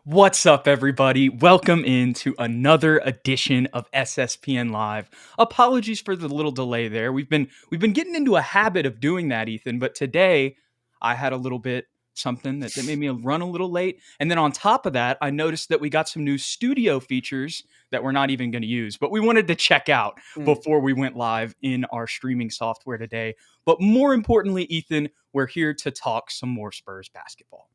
What's up, everybody? Welcome into another edition of SSPN Live. Apologies for the little delay there. We've been getting into a habit of doing that, Ethan, but today I had a little bit something that made me run a little late. And then on top of that, I noticed that we got some new studio features that we're not even going to use, but we wanted to check out before we went live in our streaming software today. But more importantly, Ethan, we're here to talk some more Spurs basketball.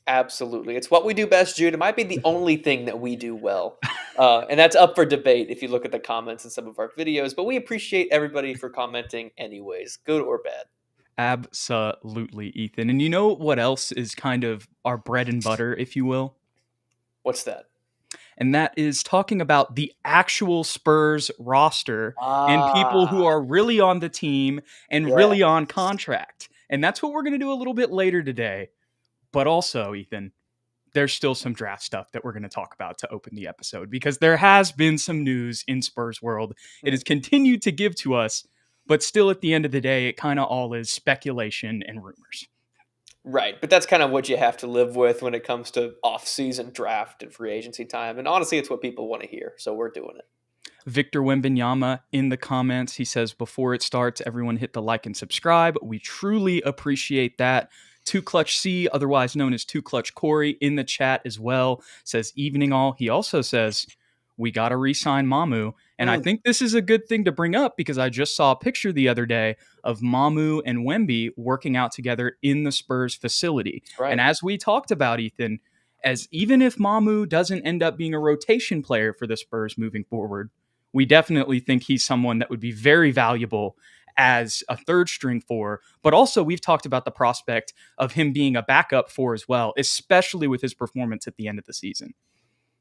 Absolutely. It's what we do best, Jude. It might be the only thing that we do well. And that's up for debate if you look at the comments in some of our videos. But we appreciate everybody for commenting anyways, good or bad. Absolutely, Ethan. And you know what else is kind of our bread and butter, if you will? What's that? And that is talking about the actual Spurs roster and people who Ah, are really on the team and yeah. really on contract. And that's what we're going to do a little bit later today. But also, Ethan, there's still some draft stuff that we're going to talk about to open the episode because there has been some news in Spurs world. It has continued to give to us, but still at the end of the day, it kind of all is speculation and rumors. Right. But that's kind of what you have to live with when it comes to off-season draft and free agency time. And honestly, it's what people want to hear. So we're doing it. Victor Wembanyama in the comments, he says, before it starts, everyone hit the like and subscribe. We truly appreciate that. Two Clutch C, otherwise known as Two Clutch Corey, in the chat as well, says, evening all. He also says, we got to re-sign Mamu. And I think this is a good thing to bring up because I just saw a picture the other day of Mamu and Wemby working out together in the Spurs facility. Right. And as we talked about, Ethan, as even if Mamu doesn't end up being a rotation player for the Spurs moving forward, we definitely think he's someone that would be very valuable as a third string four, but also we've talked about the prospect of him being a backup four as well, especially with his performance at the end of the season.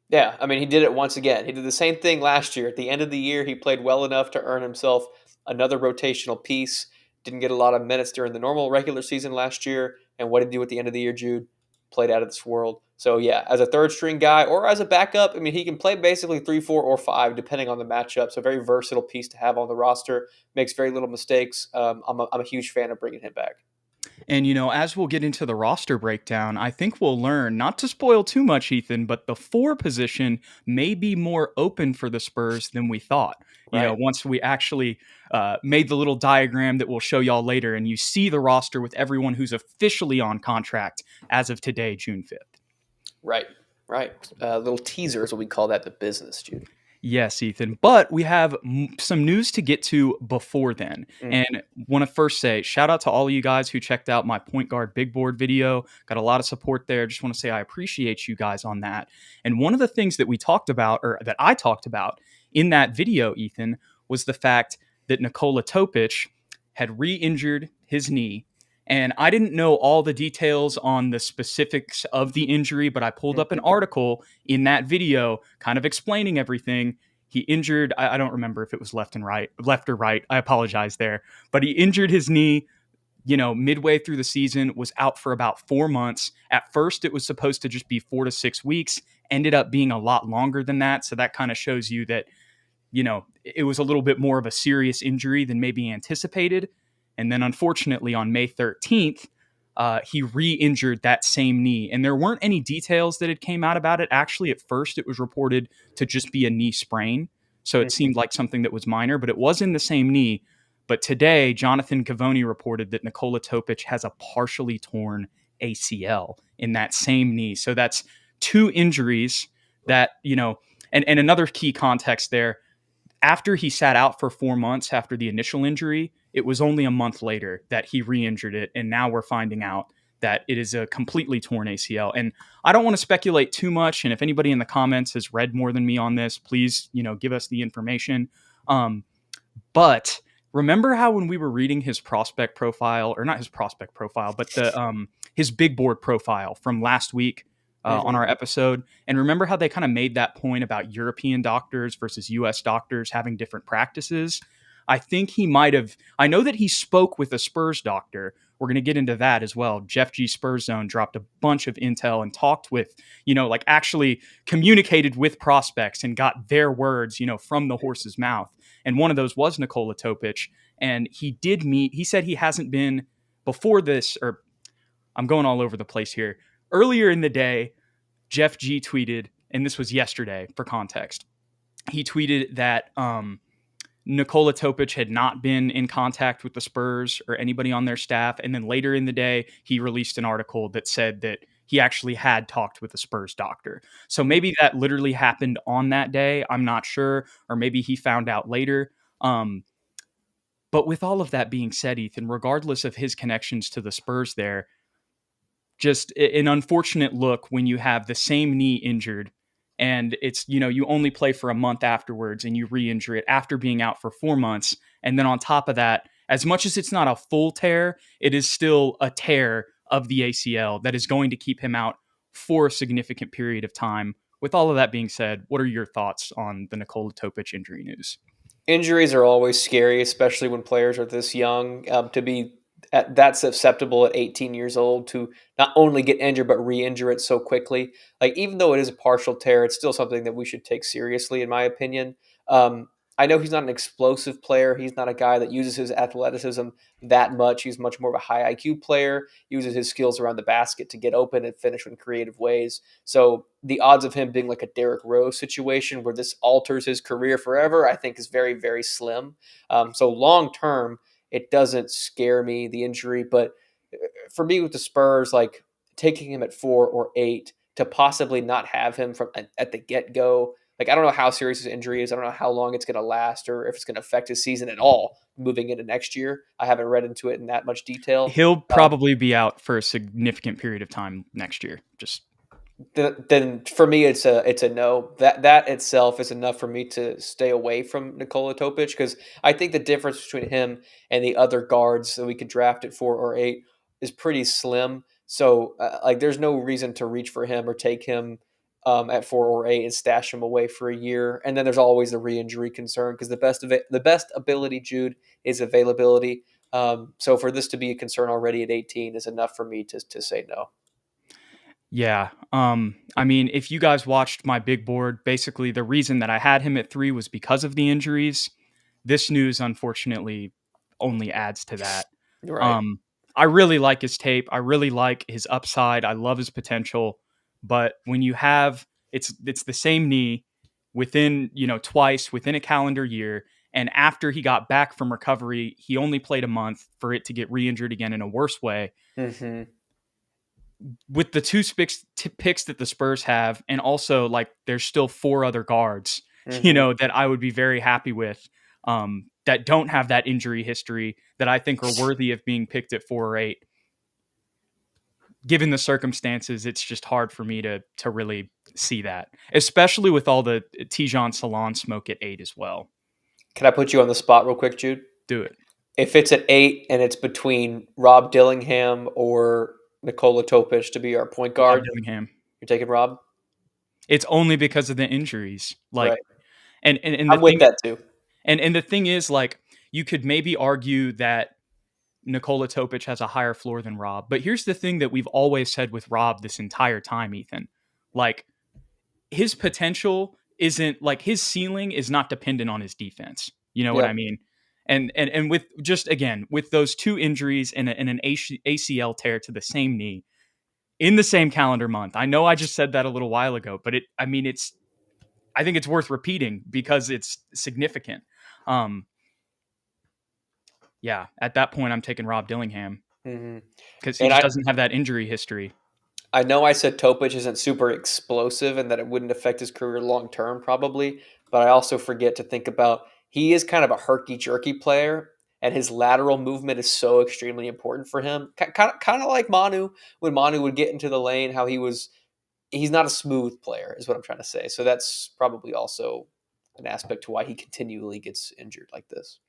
Yeah, I mean, he did it once again. He did the same thing last year. At the end of the year, he played well enough to earn himself another rotational piece. Didn't get a lot of minutes during the normal regular season last year. And what did he do at the end of the year, Jude? Played out of this world. So, yeah, as a third string guy or as a backup, I mean, he can play basically 3, 4, or 5, depending on the matchup. So, very versatile piece to have on the roster. Makes very little mistakes. I'm a huge fan of bringing him back. And, you know, as we'll get into the roster breakdown, I think we'll learn, not to spoil too much, Ethan, but the four position may be more open for the Spurs than we thought. You know, once we actually made the little diagram that we'll show y'all later, and you see the roster with everyone who's officially on contract as of today, June 5th. Right. Little teaser is what we call that in the business, Jude. Yes, Ethan. But we have some news to get to before then. And want to first say shout out to all of you guys who checked out my point guard big board video. Got a lot of support there. Just want to say I appreciate you guys on that. And one of the things that we talked about, or that I talked about in that video, Ethan, was the fact that Nikola Topich had re-injured his knee. And I didn't know all the details on the specifics of the injury, but I pulled up an article in that video kind of explaining everything. He injured, I don't remember if it was left or right. I apologize there. But he injured his knee, you know, midway through the season, was out for about 4 months. At first, it was supposed to just be 4 to 6 weeks, ended up being a lot longer than that. So that kind of shows you that, you know, it was a little bit more of a serious injury than maybe anticipated. And then unfortunately on May 13th, he re-injured that same knee. And there weren't any details that had came out about it. Actually, at first it was reported to just be a knee sprain. So it seemed like something that was minor, but it was in the same knee. But today, Jonathan Cavoni reported that Nikola Topich has a partially torn ACL in that same knee. So that's two injuries that, you know, and another key context there. After he sat out for 4 months after the initial injury, it was only a month later that he re-injured it. And now we're finding out that it is a completely torn ACL. And I don't want to speculate too much. And if anybody in the comments has read more than me on this, please, you know, give us the information. But remember how when we were reading his prospect profile, or not his prospect profile, but the his big board profile from last week, on our episode. And remember how they kind of made that point about European doctors versus US doctors having different practices? I think he might have, I know that he spoke with a Spurs doctor. We're going to get into that as well. Jeff G. Spurs Zone dropped a bunch of intel and talked with, you know, like actually communicated with prospects and got their words, you know, from the horse's mouth. And one of those was Nikola Topich. And he did meet, he said he hasn't been before this, or I'm going all over the place here. Earlier in the day, Jeff G tweeted, and this was yesterday for context. He tweeted that Nikola Topich had not been in contact with the Spurs or anybody on their staff. And then later in the day, he released an article that said that he actually had talked with the Spurs doctor. So maybe that literally happened on that day. I'm not sure. Or maybe he found out later. But with all of that being said, Ethan, regardless of his connections to the Spurs there, just an unfortunate look when you have the same knee injured and it's, you only play for a month afterwards and you re-injure it after being out for 4 months. And then on top of that, as much as it's not a full tear, it is still a tear of the ACL that is going to keep him out for a significant period of time. With all of that being said, what are your thoughts on the Nikola Topich injury news? Injuries are always scary, especially when players are this young. To be that susceptible at 18 years old to not only get injured but re-injure it so quickly. Like, even though it is a partial tear, it's still something that we should take seriously, in my opinion. I know he's not an explosive player. He's not a guy that uses his athleticism that much. He's much more of a high IQ player, uses his skills around the basket to get open and finish in creative ways. So the odds of him being like a Derrick Rose situation where this alters his career forever, I think is very, very slim. So long term, it doesn't scare me, the injury. But for me with the Spurs, like taking him at 4 or 8 to possibly not have him from at the get-go, like, I don't know how serious his injury is. I don't know how long it's going to last or if it's going to affect his season at all moving into next year. I haven't read into it in that much detail. He'll probably be out for a significant period of time next year. Then for me, it's a no. That itself is enough for me to stay away from Nikola Topich, because I think the difference between him and the other guards that we could draft at 4 or 8 is pretty slim. So like, there's no reason to reach for him or take him at 4 or 8 and stash him away for a year. And then there's always the re-injury concern, because the best ability, Jude, is availability. So for this to be a concern already at 18 is enough for me to say no. Yeah. I mean, if you guys watched my big board, basically the reason that I had him at 3 was because of the injuries. This news, unfortunately, only adds to that. Right. I really like his tape. I really like his upside. I love his potential. But when you have it's the same knee within, twice within a calendar year, and after he got back from recovery, he only played a month for it to get re-injured again in a worse way. Mm-hmm. With the 2 picks that the Spurs have, and also like there's still 4 other guards, Mm-hmm. that I would be very happy with, that don't have that injury history, that I think are worthy of being picked at 4 or 8. Given the circumstances, it's just hard for me to really see that, especially with all the Tijon Salon smoke at 8 as well. Can I put you on the spot real quick, Jude? Do it. If it's at 8 and it's between Rob Dillingham or Nikola Topich to be our point Rob guard, Dillingham. you're taking Rob? It's only because of the injuries. Like, Right. and the I'm with thing, that too. and the thing is, like, you could maybe argue that Nikola Topich has a higher floor than Rob. But here's the thing that we've always said with Rob this entire time, Ethan. Like, his potential isn't, like, his ceiling is not dependent on his defense. You know what Yep. I mean? And with just, again, with those 2 injuries and an ACL tear to the same knee in the same calendar month. I know I just said that a little while ago, but I think it's worth repeating because it's significant. Yeah, at that point, I'm taking Rob Dillingham Mm-hmm. because he And just doesn't have that injury history. I know I said Topich isn't super explosive and that it wouldn't affect his career long term, probably, but I also forget to think about he is kind of a herky jerky player, and his lateral movement is so extremely important for him. Kind of like Manu, when Manu would get into the lane, how he's not a smooth player, is what I'm trying to say. So that's probably also an aspect to why he continually gets injured like this.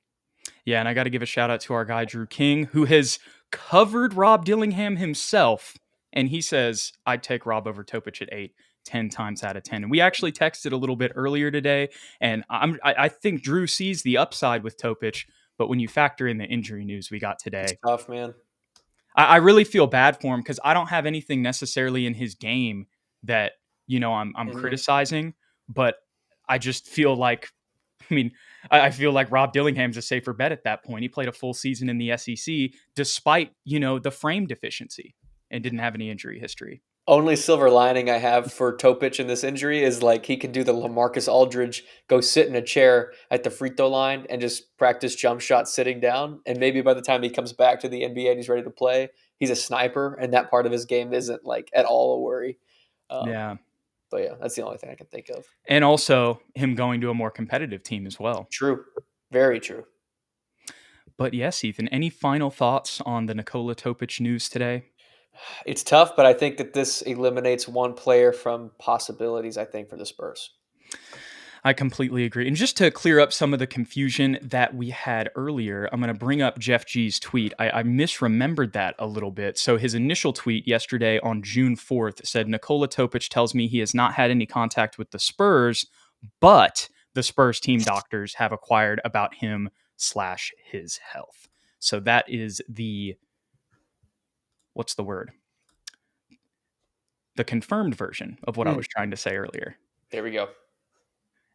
Yeah, and I got to give a shout out to our guy, Drew King, who has covered Rob Dillingham himself. And he says, I'd take Rob over Topich at 8, 10 times out of 10. And we actually texted a little bit earlier today. And I think Drew sees the upside with Topich. But when you factor in the injury news we got today, It's tough, man. I really feel bad for him because I don't have anything necessarily in his game that, I'm Mm-hmm. criticizing. But I just feel like, I feel like Rob Dillingham's a safer bet at that point. He played a full season in the SEC despite, the frame deficiency and didn't have any injury history. Only silver lining I have for Topich in this injury is like he can do the LaMarcus Aldridge, go sit in a chair at the free throw line and just practice jump shots sitting down. And maybe by the time he comes back to the NBA and he's ready to play, he's a sniper, and that part of his game isn't like at all a worry. Um, Yeah. but yeah, that's the only thing I can think of. And also him going to a more competitive team as well. True, very true. But yes, Ethan, any final thoughts on the Nikola Topich news today? It's tough, but I think that this eliminates one player from possibilities, I think, for the Spurs. I completely agree. And just to clear up some of the confusion that we had earlier, I'm going to bring up Jeff G's tweet. I misremembered that a little bit. So his initial tweet yesterday on June 4th said, Nikola Topich tells me he has not had any contact with the Spurs, but the Spurs team doctors have acquired about him / his health. So that is what's the word? The confirmed version of what I was trying to say earlier. There we go.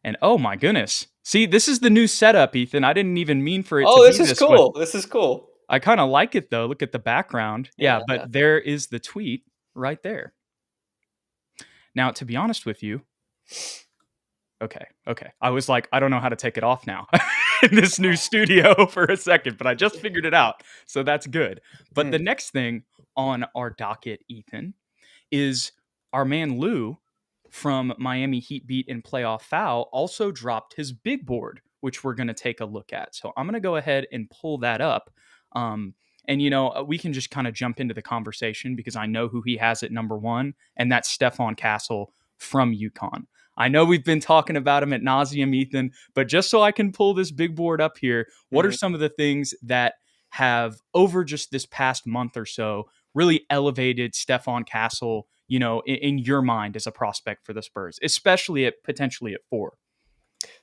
And oh my goodness. See, this is the new setup, Ethan. I didn't even mean for it to Oh, be this is this way. cool. This is cool. I kind of like it though. Look at the background. Yeah, Yeah. but there is the tweet right there. Now, to be honest with you, okay. I was like, I don't know how to take it off now in this new studio for a second, but I just figured it out. So that's good. But the next thing on our docket, Ethan, is our man Lou from Miami Heat Beat and Playoff Foul also dropped his big board, which we're going to take a look at. So I'm going to go ahead and pull that up. And, we can just kind of jump into the conversation because I know who he has at number one, and that's Stephon Castle from UConn. I know we've been talking about him at nauseum, Ethan, but just so I can pull this big board up here, what are some of the things that have, over just this past month or so, really elevated Stephon Castle, in your mind as a prospect for the Spurs, especially potentially at 4?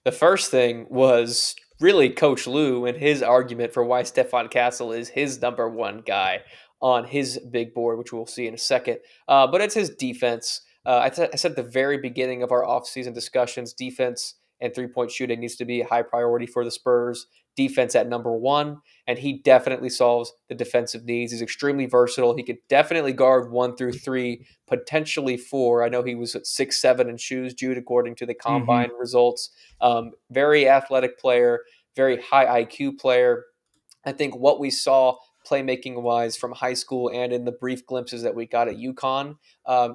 The first thing was really Coach Lou and his argument for why Stephon Castle is his number one guy on his big board, which we'll see in a second. But it's his defense. I said at the very beginning of our offseason discussions, defense and three-point shooting needs to be a high priority for the Spurs. Defense at number one, and he definitely solves the defensive needs. He's extremely versatile. He could definitely guard 1 through 3, potentially 4. I know he was at 6'7" in shoes, Jude, according to the combine results. Very athletic player, very high IQ player. I think what we saw playmaking wise from high school and in the brief glimpses that we got at UConn,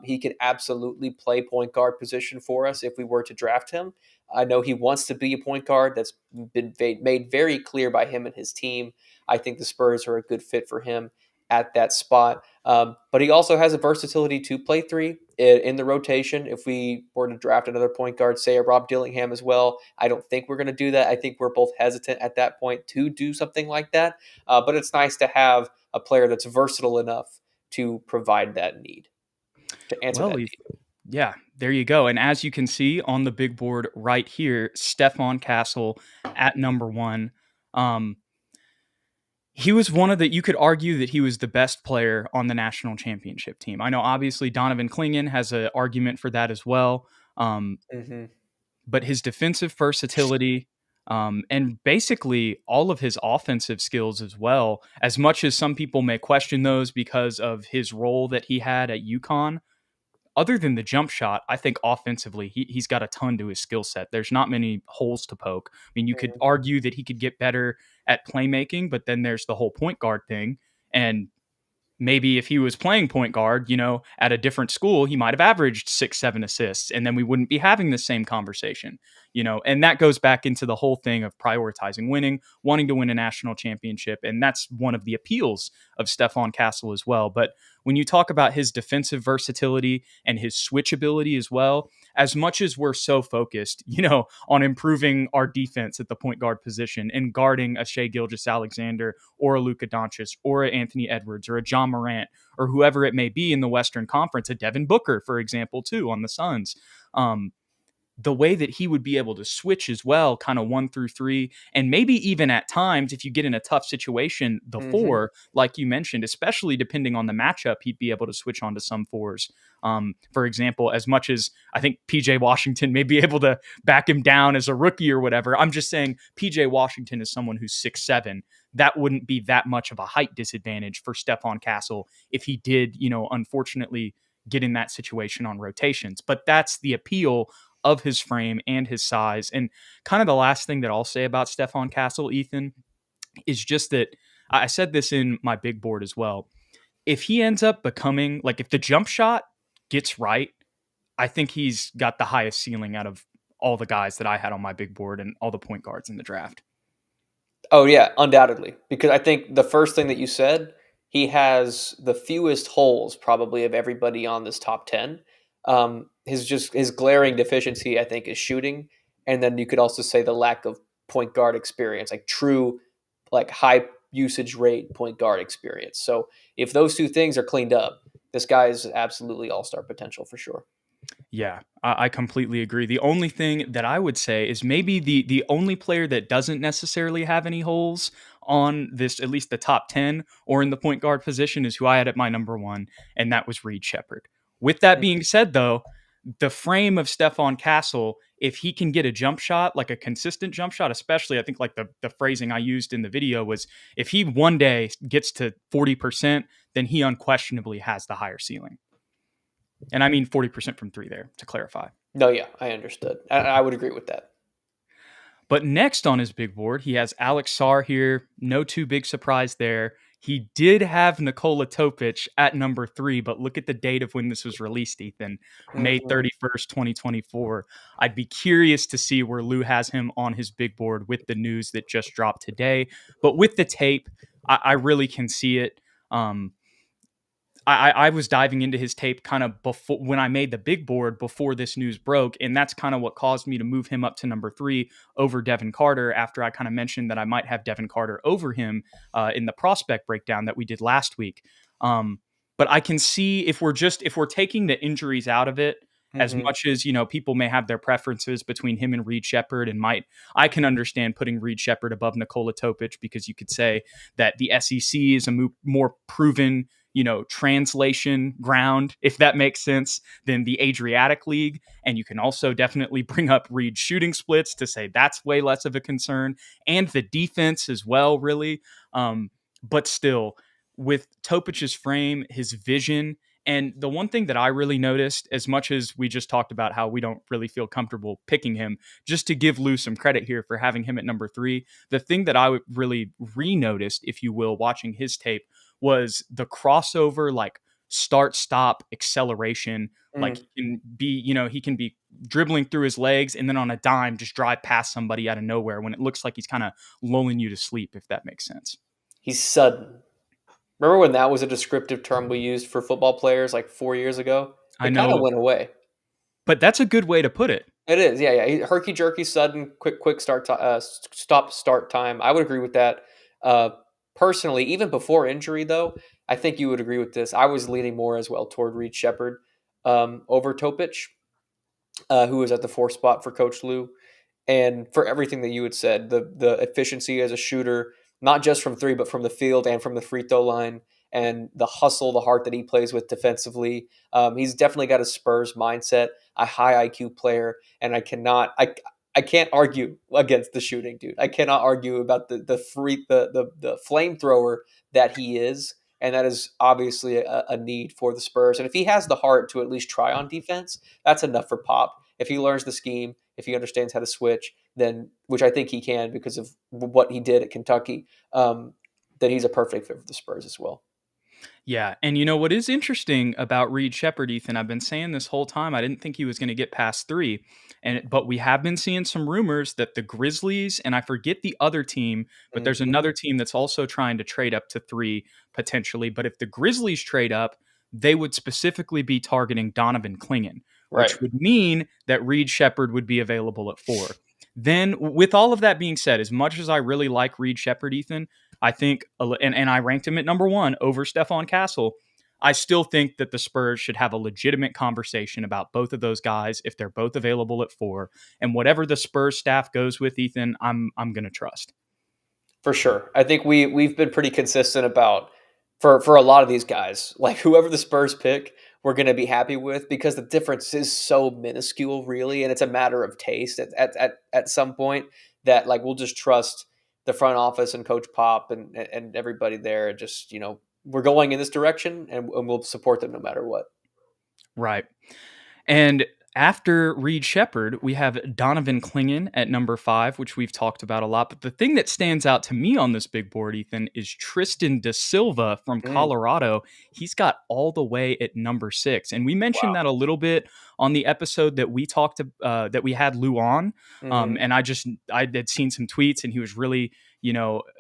he can absolutely play point guard position for us if we were to draft him. I know he wants to be a point guard. That's been made very clear by him and his team. I think the Spurs are a good fit for him at that spot. But he also has a versatility to play 3 in the rotation. If we were to draft another point guard, say a Rob Dillingham as well, I don't think we're going to do that. I think we're both hesitant at that point to do something like that. But it's nice to have a player that's versatile enough to provide that need, to answer that need. Yeah, there you go. And as you can see on the big board right here, Stephon Castle at number one. He was one of the, you could argue that he was the best player on the national championship team. I know obviously Donovan Clingan has an argument for that as well. But his defensive versatility, and basically all of his offensive skills as well, as much as some people may question those because of his role that he had at UConn, other than the jump shot, I think offensively, he's got a ton to his skill set. There's not many holes to poke. I mean, you could argue that he could get better at playmaking, but then there's the whole point guard thing. And maybe if he was playing point guard, at a different school, he might have averaged 6-7 assists, and then we wouldn't be having the same conversation, and that goes back into the whole thing of prioritizing winning, wanting to win a national championship. And that's one of the appeals of Stephon Castle as well. But when you talk about his defensive versatility and his switch ability as well, as much as we're so focused, on improving our defense at the point guard position and guarding a Shai Gilgeous-Alexander or a Luka Doncic or an Anthony Edwards or a John Morant or whoever it may be in the Western Conference, a Devin Booker, for example, too, on the Suns, the way that he would be able to switch as well, kind of 1 through 3, and maybe even at times, if you get in a tough situation, the 4, like you mentioned, especially depending on the matchup, he'd be able to switch onto some 4s. For example, as much as I think PJ Washington may be able to back him down as a rookie or whatever, I'm just saying PJ Washington is someone who's 6'7". That wouldn't be that much of a height disadvantage for Stephon Castle if he did, unfortunately get in that situation on rotations. But that's the appeal of his frame and his size. And kind of the last thing that I'll say about Stephon Castle, Ethan, is just that I said this in my big board as well. If he ends up becoming like, if the jump shot gets right, I think he's got the highest ceiling out of all the guys that I had on my big board and all the point guards in the draft. Oh yeah, undoubtedly. Because I think the first thing that you said, he has the fewest holes probably of everybody on this top 10. His glaring deficiency, I think, is shooting, and then you could also say the lack of point guard experience, like true, like high usage rate point guard experience. So if those two things are cleaned up, this guy is absolutely all-star potential for sure. Yeah, I completely agree. The only thing that I would say is maybe the only player that doesn't necessarily have any holes on this, at least the top 10 or in the point guard position, is who I had at my number one, and that was Reed Shepherd. With that being said, though, the frame of Stephon Castle, if he can get a jump shot, like a consistent jump shot, especially, I think like the phrasing I used in the video was, if he one day gets to 40%, then he unquestionably has the higher ceiling. And I mean 40% from three there, to clarify. No, yeah, I understood. I would agree with that. But next on his big board, he has Alex Sarr here. No too big surprise there. He did have Nikola Topich at number 3, but look at the date of when this was released, Ethan. May 31st, 2024. I'd be curious to see where Lou has him on his big board with the news that just dropped today. But with the tape, I really can see it. I was diving into his tape kind of before, when I made the big board before this news broke, and that's kind of what caused me to move him up to number 3 over Devin Carter, after I kind of mentioned that I might have Devin Carter over him in the prospect breakdown that we did last week. But I can see, if we're taking the injuries out of it, as much as, people may have their preferences between him and Reed Shepherd, and I can understand putting Reed Shepherd above Nikola Topich, because you could say that the SEC is a more proven, translation ground, if that makes sense, than the Adriatic League. And you can also definitely bring up Reed's shooting splits to say that's way less of a concern, and the defense as well, really. But still, with Topich's frame, his vision, and the one thing that I really noticed, as much as we just talked about how we don't really feel comfortable picking him, just to give Lou some credit here for having him at number 3, the thing that I really re-noticed, if you will, watching his tape, was the crossover, like start-stop acceleration. Like he can be dribbling through his legs and then on a dime just drive past somebody out of nowhere when it looks like he's kind of lulling you to sleep, if that makes sense. He's sudden. Remember when that was a descriptive term we used for football players like 4 years ago? It kind of went away. But that's a good way to put it. It is, yeah. Herky jerky, sudden, quick start, start time. I would agree with that. Personally, even before injury, though, I think you would agree with this. I was leaning more as well toward Reed Shepherd over Topich, who was at the 4 spot for Coach Lou. And for everything that you had said, the efficiency as a shooter, not just from 3, but from the field and from the free throw line, and the hustle, the heart that he plays with defensively. He's definitely got a Spurs mindset, a high IQ player, and I can't argue against the shooting, dude. I cannot argue about the flamethrower that he is, and that is obviously a need for the Spurs. And if he has the heart to at least try on defense, that's enough for Pop. If he learns the scheme, if he understands how to switch, then, which I think he can because of what he did at Kentucky, then he's a perfect fit for the Spurs as well. Yeah, and what is interesting about Reed Shepherd, Ethan, I've been saying this whole time, I didn't think he was going to get past 3, but we have been seeing some rumors that the Grizzlies, and I forget the other team, but there's another team that's also trying to trade up to 3 potentially. But if the Grizzlies trade up, they would specifically be targeting Donovan Clingan, which would mean that Reed Shepherd would be available at 4. Then, with all of that being said, as much as I really like Reed Shepherd, Ethan, I think, and I ranked him at number 1 over Stephon Castle, I still think that the Spurs should have a legitimate conversation about both of those guys if they're both available at 4. And whatever the Spurs staff goes with, Ethan, I'm going to trust. For sure. I think we've been pretty consistent about, for a lot of these guys, like whoever the Spurs pick, we're going to be happy with, because the difference is so minuscule, really, and it's a matter of taste at some point, that like we'll just trust the front office and Coach Pop and everybody there, and just we're going in this direction, and we'll support them no matter what. Right. And after Reed Shepherd, we have Donovan Clingan at number 5, which we've talked about a lot. But the thing that stands out to me on this big board, Ethan, is Tristan Da Silva from Mm, Colorado. He's got all the way at number 6. And we mentioned wow. that a little bit on the episode that we talked that we had Lou on. Hmm. And I had seen some tweets and he was really,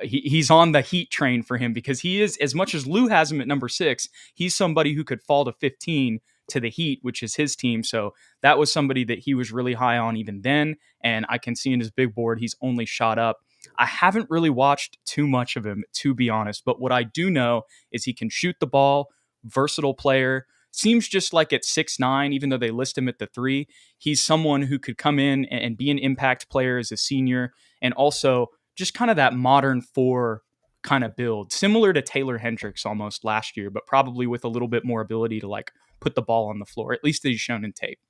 he's on the heat train for him because he is, as much as Lou has him at number 6, he's somebody who could fall to 15 to the Heat, which is his team. So that was somebody that he was really high on even then. And I can see in his big board, he's only shot up. I haven't really watched too much of him, to be honest. But what I do know is he can shoot the ball, versatile player. Seems just like at 6'9", even though they list him at the 3, he's someone who could come in and be an impact player as a senior. And also just kind of that modern 4 kind of build, similar to Taylor Hendricks almost last year, but probably with a little bit more ability to like put the ball on the floor, at least that he's shown in tape.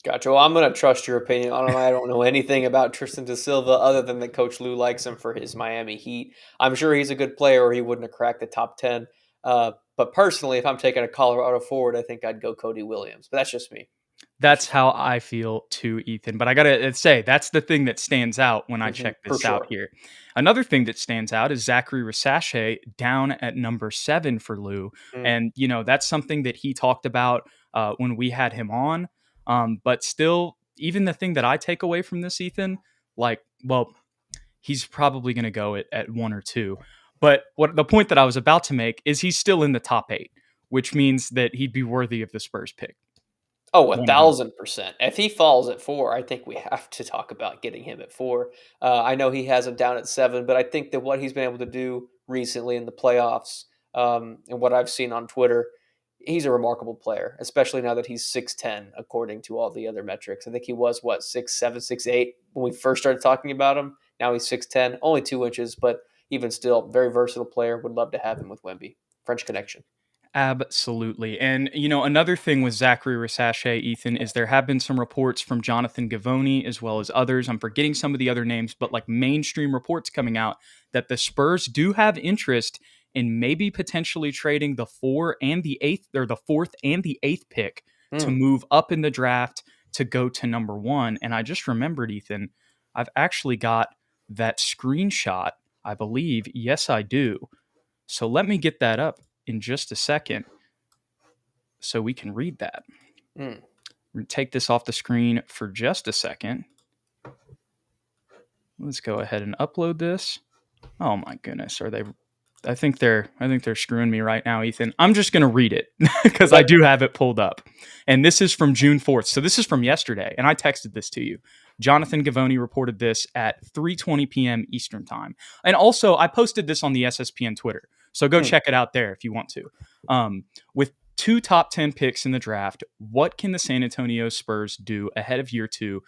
Gotcha. Well, I'm going to trust your opinion on him. I don't know anything about Tristan Da Silva other than that Coach Lou likes him for his Miami Heat. I'm sure he's a good player or he wouldn't have cracked the top 10. But personally, if I'm taking a Colorado forward, I think I'd go Cody Williams. But that's just me. That's how I feel too, Ethan. But I got to say, that's the thing that stands out when I check For this out sure. here. Another thing that stands out is Zachary Rasache down at number 7 for Lou. Mm. And, that's something that he talked about when we had him on. But still, even the thing that I take away from this, Ethan, like, well, he's probably going to go at 1 or 2. But what the point that I was about to make is he's still in the top 8, which means that he'd be worthy of the Spurs pick. Oh, 100. 1,000%. If he falls at 4, I think we have to talk about getting him at 4. I know he has him down at 7, but I think that what he's been able to do recently in the playoffs, and what I've seen on Twitter, he's a remarkable player, especially now that he's 6'10", according to all the other metrics. I think he was, 6'7", 6'8", when we first started talking about him. Now he's 6'10", only 2 inches, but even still, very versatile player. Would love to have him with Wemby. French connection. Absolutely. And, another thing with Zachary Rasache, Ethan, is there have been some reports from Jonathan Givony as well as others. I'm forgetting some of the other names, but like mainstream reports coming out that the Spurs do have interest in maybe potentially trading the 4 and the 8th, or the 4th and the 8th pick to Hmm. move up in the draft to go to number 1. And I just remembered, Ethan, I've actually got that screenshot, I believe. Yes, I do. So let me get that up in just a second so we can read that. Hmm. We're going to take this off the screen for just a second. Let's go ahead and upload this. Oh my goodness, are they? I think they're screwing me right now, Ethan. I'm just going to read it because I Okay. do have it pulled up. And this is from June 4th. So this is from yesterday, and I texted this to you. Jonathan Givony reported this at 3:20 p.m. Eastern time. And also, I posted this on the SSPN Twitter. So go Hmm. check it out there if you want to. With 2 top 10 picks in the draft, what can the San Antonio Spurs do ahead of year 2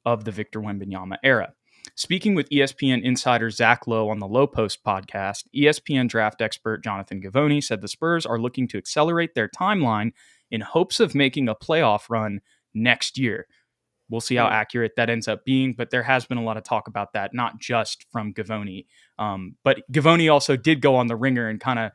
of the Victor Wembanyama era? Speaking with ESPN insider Zach Lowe on the Low Post podcast, ESPN draft expert Jonathan Givony said the Spurs are looking to accelerate their timeline in hopes of making a playoff run next year. We'll see how Hmm. accurate that ends up being, but there has been a lot of talk about that, not just from Givony. But Givony also did go on the Ringer and kind of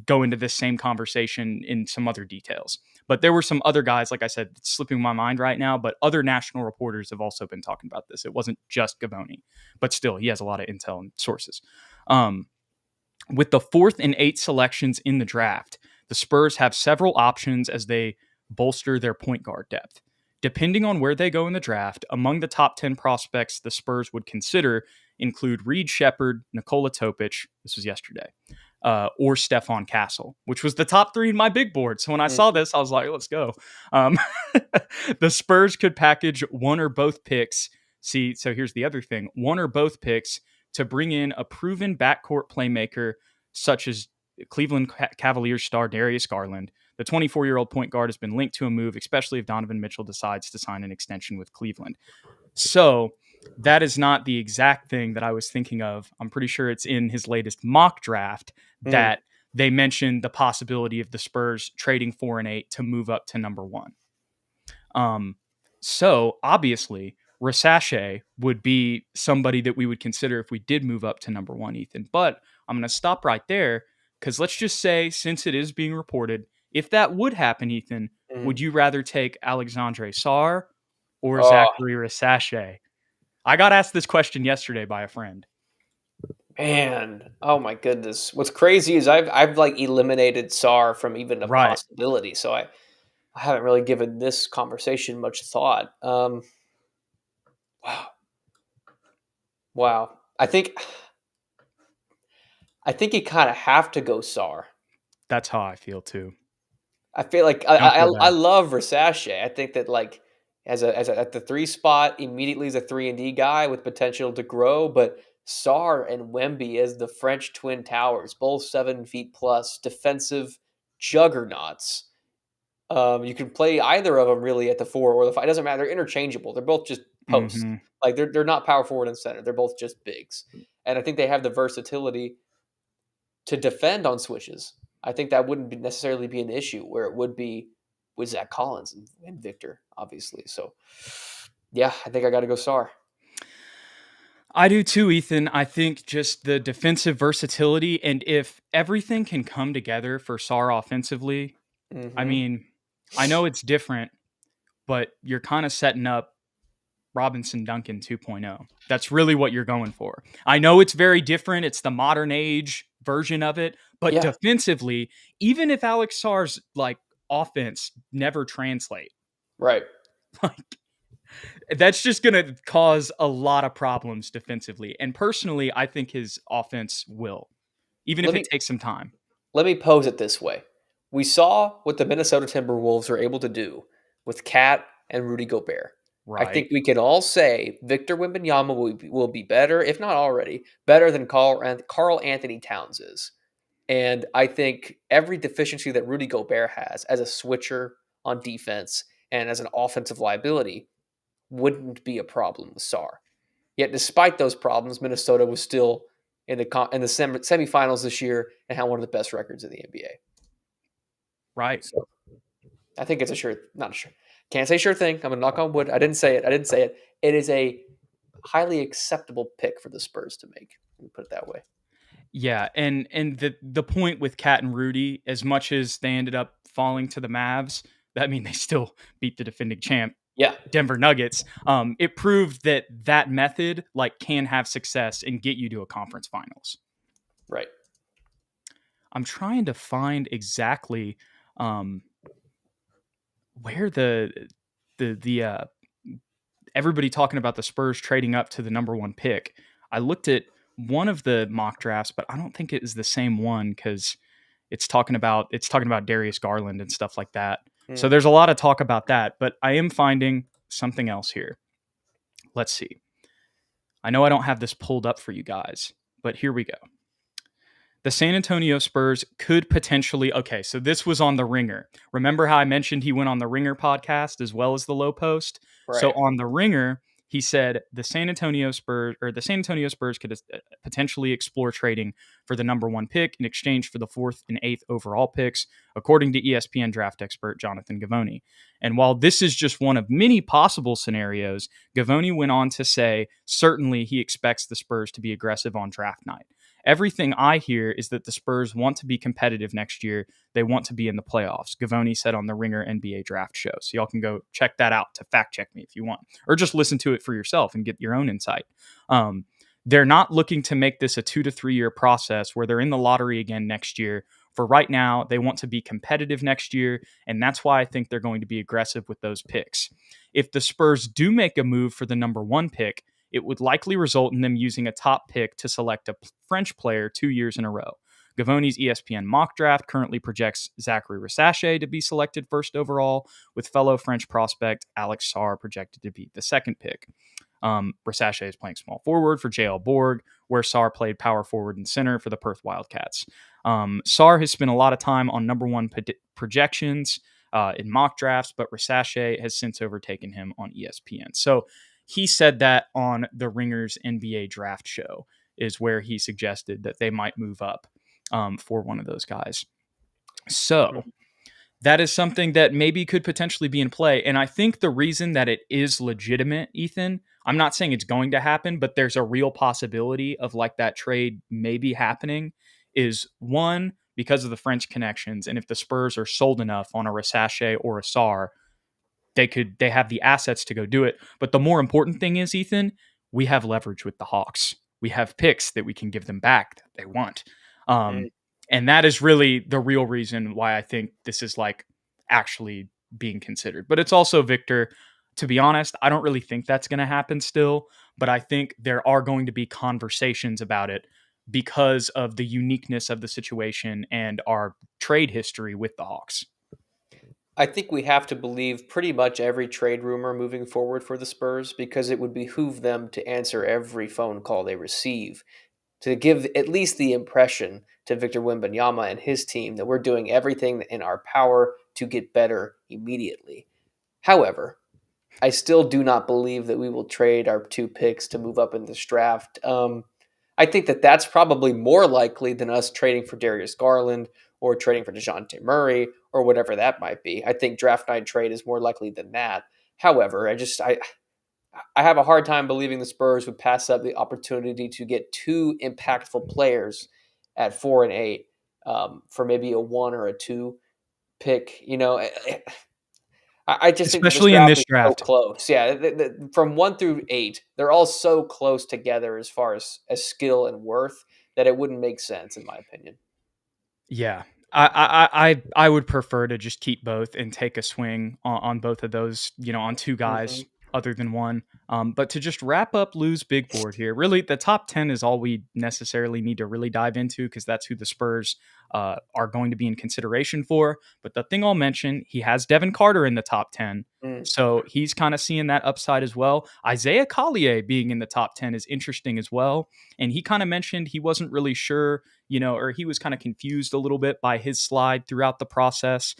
go into this same conversation in some other details. But there were some other guys, like I said, it's slipping my mind right now, but other national reporters have also been talking about this. It wasn't just Givony, but still, he has a lot of intel and sources. With the 4th and 8th selections in the draft, the Spurs have several options as they bolster their point guard depth. Depending on where they go in the draft, among the top 10 prospects the Spurs would consider include Reed Shepherd, Nikola Topich, this was yesterday, or Stefan Castle, which was the top 3 in my big board. So when I Hmm. saw this, I was like, let's go. The Spurs could package one or both picks. See, so here's the other thing. One or both picks to bring in a proven backcourt playmaker such as Cleveland Cavaliers star Darius Garland. The 24-year-old point guard has been linked to a move, especially if Donovan Mitchell decides to sign an extension with Cleveland. So that is not the exact thing that I was thinking of. I'm pretty sure it's in his latest mock draft Hmm. that they mentioned the possibility of the Spurs trading 4 and 8 to move up to number 1. So obviously, Rasache would be somebody that we would consider if we did move up to number 1, Ethan. But I'm going to stop right there because let's just say, since it is being reported, if that would happen, Ethan, Mhm. would you rather take Alexandre Sarr or Oh, Zachary Rasache? I got asked this question yesterday by a friend. man. Oh my goodness. What's crazy is I've like eliminated SAR from even a Right. possibility. So I haven't really given this conversation much thought. Wow. Wow. I think you kind of have to go SAR. That's how I feel too. I feel like Don't feel I bad. love Versace. I think that like as a at the 3 spot immediately as a 3-and-D guy with potential to grow, but Sarr and Wemby as the French twin towers, both 7 feet plus defensive juggernauts. You can play either of them really at the 4 or the 5. It doesn't matter. They're interchangeable. They're both just posts. Mhm. Like they're not power forward and center. They're both just bigs. And I think they have the versatility to defend on switches. I think that wouldn't necessarily be an issue where it would be with Zach Collins and Victor, obviously. So, yeah, I think I got to go Sar. I do too, Ethan. I think just the defensive versatility, and if everything can come together for Sarr offensively, I Mm-hmm. mean, I know it's different, but you're kind of setting up Robinson Duncan 2.0. That's really what you're going for. I know it's very different. It's the modern age version of it, but Yeah, defensively, even if Alex Sarr's like offense never translate, right. like that's just going to cause a lot of problems defensively. And personally, I think his offense will, even Let if it me takes some time. let me pose it this way: we saw what the Minnesota Timberwolves are able to do with Cat and Rudy Gobert. I think Right. we can all say Victor Wembanyama will be better, if not already better than Carl Anthony Towns is. And I think every deficiency that Rudy Gobert has as a switcher on defense and as an offensive liability wouldn't be a problem with Sar. Yet, despite those problems, Minnesota was still in the semifinals this year and had one of the best records in the NBA. Right. So I think it's not a sure. Can't say sure thing. I'm gonna knock on wood. I didn't say it. I didn't say it. It is a highly acceptable pick for the Spurs to make. Let me put it that way. Yeah, and the point with Cat and Rudy, as much as they ended up falling to the Mavs, that mean they still beat the defending champ Yeah, Denver Nuggets. It proved that that method like can have success and get you to a conference finals. right. I'm trying to find exactly um, where the everybody talking about the Spurs trading up to the number one pick. I looked at one of the mock drafts, but I don't think it is the same one because it's talking about Darius Garland and stuff like that. So Hmm. there's a lot of talk about that, but I am finding something else here. Let's see. I know I don't have this pulled up for you guys, but here we go. The San Antonio Spurs could potentially. Okay, so this was on The Ringer. Remember how I mentioned he went on the Ringer podcast as well as the Low Post? So Right. on the Ringer, he said the San Antonio Spurs could potentially explore trading for the number one pick in exchange for the fourth and eighth overall picks, according to ESPN draft expert Jonathan Givony. And while this is just one of many possible scenarios, Givony went on to say certainly he expects the Spurs to be aggressive on draft night. Everything I hear is that the Spurs want to be competitive next year. They want to be in the playoffs. Givony said on the Ringer NBA draft show. So y'all can go check that out to fact check me if you want, or just listen to it for yourself and get your own insight. They're not looking to make this a 2 to 3 year process where they're in the lottery again next year. For right now, they want to be competitive next year, and that's why I think they're going to be aggressive with those picks. If the Spurs do make a move for the number one pick, it would likely result in them using a top pick to select a French player 2 years in a row. Gavoni's ESPN mock draft currently projects Zachary Rasache to be selected first overall, with fellow French prospect Alex Sarr projected to be the second pick. Rasache is playing small forward for JL Borg, where Sarr played power forward and center for the Perth Wildcats. Sarr has spent a lot of time on number one projections in mock drafts, but Rasache has since overtaken him on ESPN. So he said that on the Ringer's NBA draft show is where he suggested that they might move up for one of those guys. So Mhm. that is something that maybe could potentially be in play. And I think the reason that it is legitimate, Ethan, I'm not saying it's going to happen, but there's a real possibility of like that trade maybe happening is one, because of the French connections. And if the Spurs are sold enough on a Rasachet or a Sarr, they have the assets to go do it. But the more important thing is, Ethan, we have leverage with the Hawks. We have picks that we can give them back that they want. Mm. And that is really the real reason why I think this is like actually being considered. But it's also, Victor, to be honest, I don't really think that's going to happen still, but I think there are going to be conversations about it because of the uniqueness of the situation and our trade history with the Hawks. I think we have to believe pretty much every trade rumor moving forward for the Spurs because it would behoove them to answer every phone call they receive to give at least the impression to Victor Wembanyama and his team that we're doing everything in our power to get better immediately. However, I still do not believe that we will trade our 2 picks to move up in this draft. I think that that's probably more likely than us trading for Darius Garland or trading for DeJounte Murray or whatever that might be. I think draft night trade is more likely than that. However, I have a hard time believing the Spurs would pass up the opportunity to get 2 impactful players at 4 and 8 for maybe a 1 or a 2 pick. I just think that this Especially in draft this is so draft. close. Yeah, from 1 through 8, they're all so close together as far as skill and worth that it wouldn't make sense, in my opinion. Yeah. I would prefer to just keep both and take a swing on both of those, on 2 Hmm. guys other than one. But to just wrap up Lou's big board here, really the top 10 is all we necessarily need to really dive into because that's who the Spurs are going to be in consideration for. But the thing I'll mention, he has Devin Carter in the top 10. Mm. So he's kind of seeing that upside as well. Isaiah Collier being in the top 10 is interesting as well. And he kind of mentioned he wasn't really sure, or he was kind of confused a little bit by his slide throughout the process.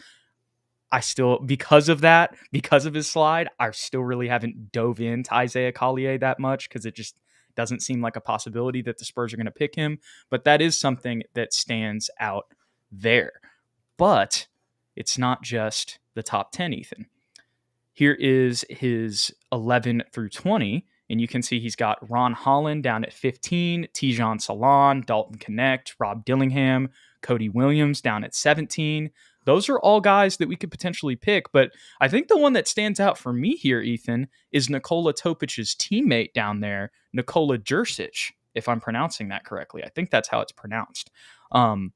I still, because of his slide, I still really haven't dove into Isaiah Collier that much because it just doesn't seem like a possibility that the Spurs are going to pick him. But that is something that stands out there. But it's not just the top 10, Ethan. Here is his 11 through 20. And you can see he's got Ron Holland down at 15, Tijon Salon, Dalton Connect, Rob Dillingham, Cody Williams down at 17. Those are all guys that we could potentially pick. But I think the one that stands out for me here, Ethan, is Nikola Topich's teammate down there, Nikola Jurcic, if I'm pronouncing that correctly. I think that's how it's pronounced. I've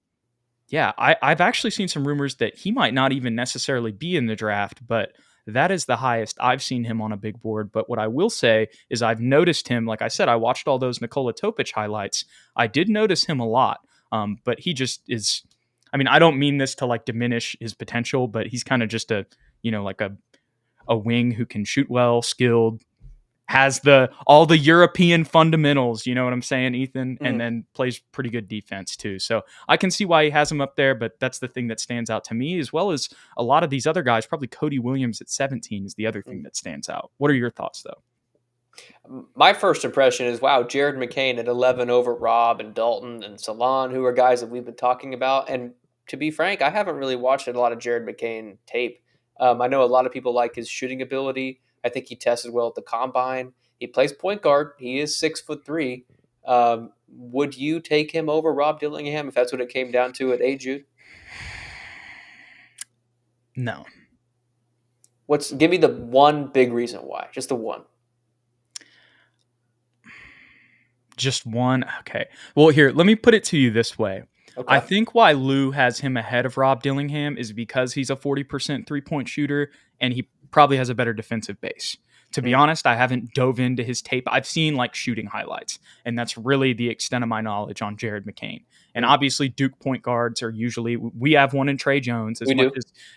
actually seen some rumors that he might not even necessarily be in the draft, but that is the highest I've seen him on a big board. But what I will say is I've noticed him, like I said, I watched all those Nikola Topich highlights. I did notice him a lot, but he just is, I don't mean this to like diminish his potential, but he's kind of just like a wing who can shoot well, skilled, has all the European fundamentals, you know what I'm saying, Ethan, and then plays pretty good defense too. So I can see why he has him up there, but that's the thing that stands out to me, as well as a lot of these other guys. Probably Cody Williams at 17 is the other thing that stands out. What are your thoughts, though? My first impression is, wow, Jared McCain at 11 over Rob and Dalton and Salon, who are guys that we've been talking about. And to be frank, I haven't really watched a lot of Jared McCain tape. I know a lot of people like his shooting ability. I think he tested well at the combine. He plays point guard. He is 6'3". Would you take him over Rob Dillingham if that's what it came down to at Jude? No. Give me the one big reason why? Just the one. Just one? Okay. Well, here, let me put it to you this way. Okay. I think why Lou has him ahead of Rob Dillingham is because he's a 40% three-point shooter and he probably has a better defensive base. To be honest, I haven't dove into his tape. I've seen like shooting highlights, and that's really the extent of my knowledge on Jared McCain. And obviously, Duke point guards are usually, we have one in Trey Jones.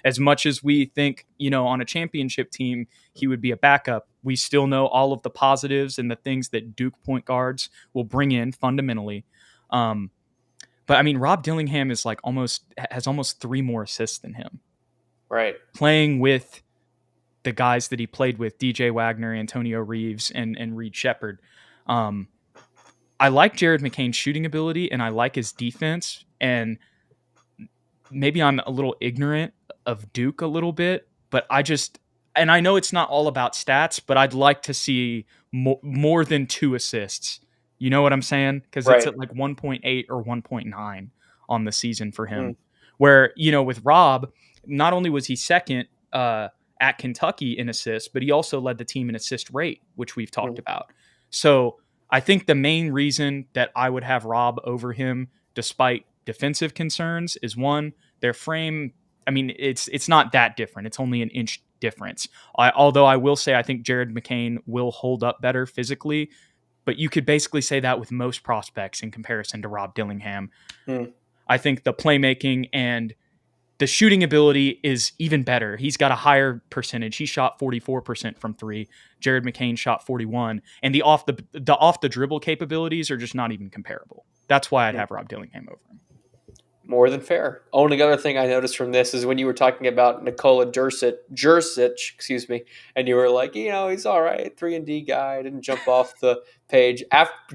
As much as we think, on a championship team, he would be a backup, we still know all of the positives and the things that Duke point guards will bring in fundamentally. But Rob Dillingham is has almost 3 more assists than him. Right. Playing with the guys that he played with, DJ Wagner, Antonio Reeves, and Reed Shepherd. I like Jared McCain's shooting ability and I like his defense. And maybe I'm a little ignorant of Duke a little bit, but and I know it's not all about stats, but I'd like to see more than 2 assists. You know what I'm saying? Because it's at like 1.8 or 1.9 on the season for him. Where, with Rob, not only was he second at Kentucky in assists, but he also led the team in assist rate, which we've talked about. So I think the main reason that I would have Rob over him, despite defensive concerns, is one, their frame. I mean, it's not that different. It's only an inch difference. Although I will say I think Jared McCain will hold up better physically, but you could basically say that with most prospects in comparison to Rob Dillingham. I think the playmaking and the shooting ability is even better. He's got a higher percentage. He shot 44% from three. Jared McCain shot 41%. And the off the dribble capabilities are just not even comparable. That's why I'd have Rob Dillingham over him. More than fair. Only other thing I noticed from this is when you were talking about Nikola Jursic, and you were like, he's all right, 3-and-D guy, didn't jump off the page.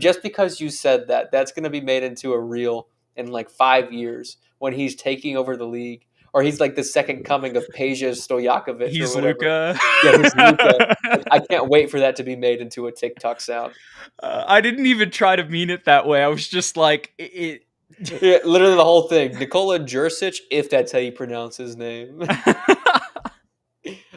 Just because you said that, that's going to be made into a reel in like 5 years when he's taking over the league, or he's like the second coming of Peja Stojakovic He's or whatever. Luka. Yeah, he's Luka. I can't wait for that to be made into a TikTok sound. I didn't even try to mean it that way. I was just like, Yeah, literally the whole thing. Nikola Jursic, if that's how you pronounce his name.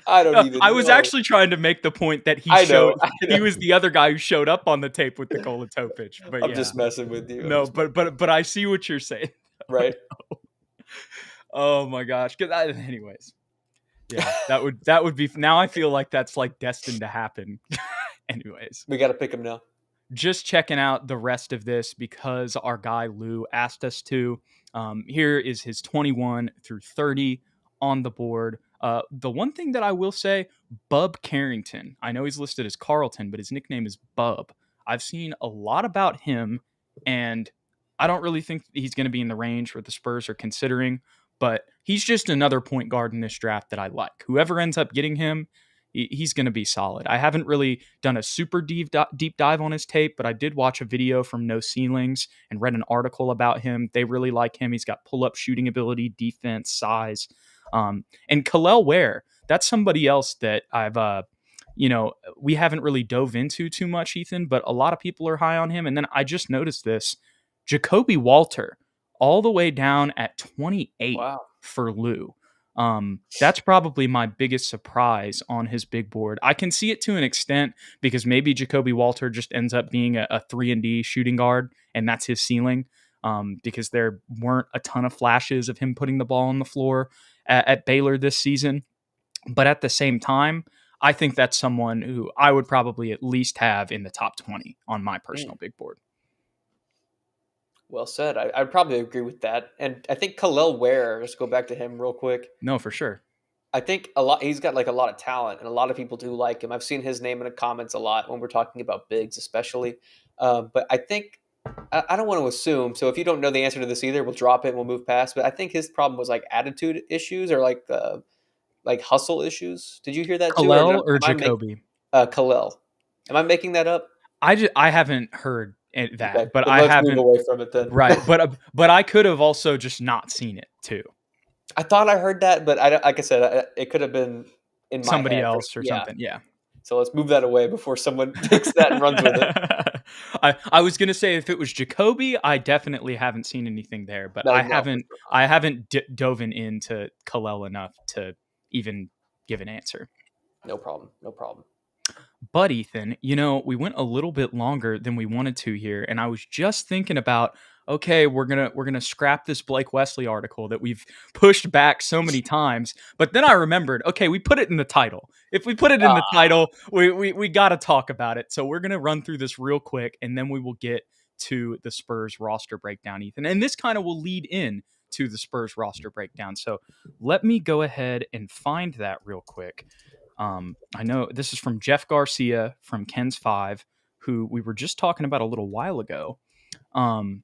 I don't even know. I was actually trying to make the point that he was the other guy who showed up on the tape with Nikola Topich. But I'm just messing with you. No, but I see what you're saying. Right. Oh my gosh. Anyways. Yeah, that would be, now I feel like that's like destined to happen. Anyways. We got to pick him now. Just checking out the rest of this because our guy Lou asked us to. Here is his 21 through 30 on the board. The one thing that I will say, Bub Carrington. I know he's listed as Carlton, but his nickname is Bub. I've seen a lot about him, and I don't really think he's going to be in the range where the Spurs are considering, but he's just another point guard in this draft that I like. Whoever ends up getting him, he's going to be solid. I haven't really done a super deep dive on his tape, but I did watch a video from No Ceilings and read an article about him. They really like him. He's got pull-up shooting ability, defense, size. And Kalel Ware, that's somebody else that I've, we haven't really dove into too much, Ethan, but a lot of people are high on him. And then I just noticed this, Jacoby Walter, all the way down at 28 for Lou. That's probably my biggest surprise on his big board. I can see it to an extent because maybe Jacoby Walter just ends up being a 3-and-D shooting guard, and that's his ceiling, because there weren't a ton of flashes of him putting the ball on the floor at Baylor this season. But at the same time, I think that's someone who I would probably at least have in the top 20 on my personal big board. Well said. I'd probably agree with that. And I think Kalel Ware, let's go back to him real quick. No, for sure. I think he's got like a lot of talent, and a lot of people do like him. I've seen his name in the comments a lot when we're talking about bigs, especially. But I think, I don't want to assume, so if you don't know the answer to this either, we'll drop it and we'll move past. But I think his problem was like attitude issues or like hustle issues. Did you hear that too? Kalel or Jacoby? Kalel. Am I making that up? I haven't heard that, okay, but I haven't. Move away from it then. Right, but I could have also just not seen it too. I thought I heard that, but like I said, it could have been in my somebody head else or something. Yeah. So let's move that away before someone takes that and runs with it. I was gonna say if it was Jacoby, I definitely haven't seen anything there, but I haven't dove into Kalel enough to even give an answer. No problem. But Ethan, we went a little bit longer than we wanted to here, and I was just thinking about, okay, we're gonna scrap this Blake Wesley article that we've pushed back so many times. But then I remembered, okay, we put it in the title. If we put it in the title, we got to talk about it. So we're gonna run through this real quick, and then we will get to the Spurs roster breakdown, Ethan. And this kind of will lead in to the Spurs roster breakdown. So let me go ahead and find that real quick. I know this is from Jeff Garcia from Ken's 5, who we were just talking about a little while ago. And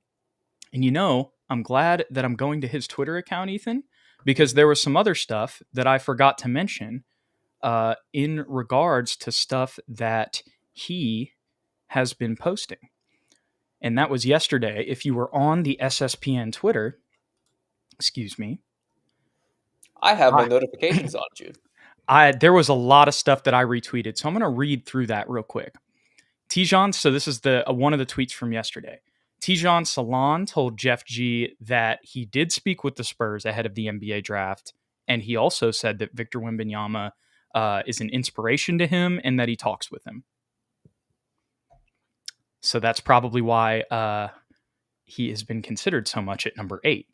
I'm glad that I'm going to his Twitter account, Ethan, because there was some other stuff that I forgot to mention in regards to stuff that he has been posting. And that was yesterday. If you were on the SSPN Twitter, excuse me. I have my notifications on, Jude. There was a lot of stuff that I retweeted, so I'm going to read through that real quick. Tijan, so this is one of the tweets from yesterday. Tijan Salon told Jeff G that he did speak with the Spurs ahead of the NBA draft, and he also said that Victor Wembanyama is an inspiration to him and that he talks with him. So that's probably why he has been considered so much at number 8.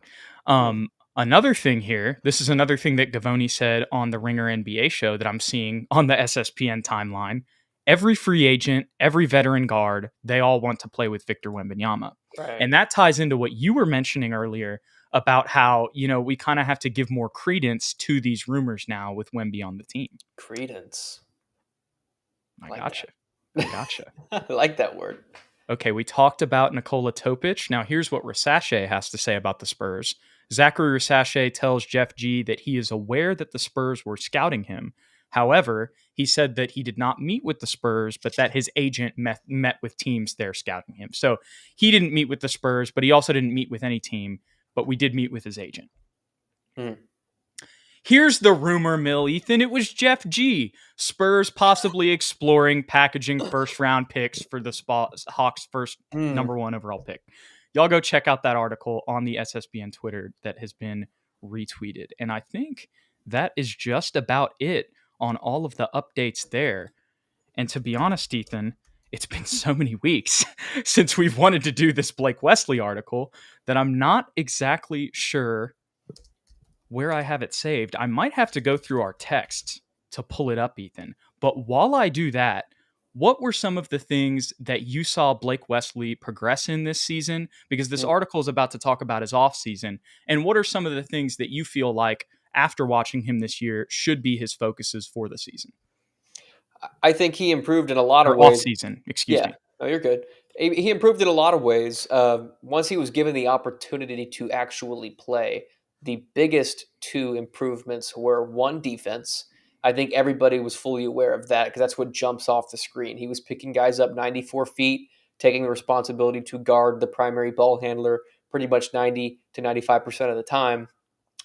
Another thing here, this is another thing that Gavoni said on the Ringer NBA show that I'm seeing on the SSPN timeline. Every free agent, every veteran guard, they all want to play with Victor Wembanyama. Right. And that ties into what you were mentioning earlier about how, we kind of have to give more credence to these rumors now with Wemby on the team. Credence. I gotcha. I like that word. Okay, we talked about Nikola Topich. Now here's what Rasache has to say about the Spurs. Zachary Rasache tells Jeff G that he is aware that the Spurs were scouting him. However, he said that he did not meet with the Spurs, but that his agent met with teams there scouting him. So he didn't meet with the Spurs, but he also didn't meet with any team, but we did meet with his agent. Here's the rumor mill, Ethan. It was Jeff G. Spurs possibly exploring packaging first-round picks for the Hawks' first number 1 overall pick. Y'all go check out that article on the SSPN Twitter that has been retweeted. And I think that is just about it on all of the updates there. And to be honest, Ethan, it's been so many weeks since we've wanted to do this Blake Wesley article that I'm not exactly sure where I have it saved. I might have to go through our texts to pull it up, Ethan. But while I do that, what were some of the things that you saw Blake Wesley progress in this season? Because this article is about to talk about his offseason. And what are some of the things that you feel like, after watching him this year, should be his focuses for the season? I think he improved in a lot of ways. Off-season, excuse me. No, you're good. He improved in a lot of ways. Once he was given the opportunity to actually play, the biggest 2 improvements were 1, defense. I think everybody was fully aware of that because that's what jumps off the screen. He was picking guys up 94 feet, taking the responsibility to guard the primary ball handler pretty much 90 to 95% of the time,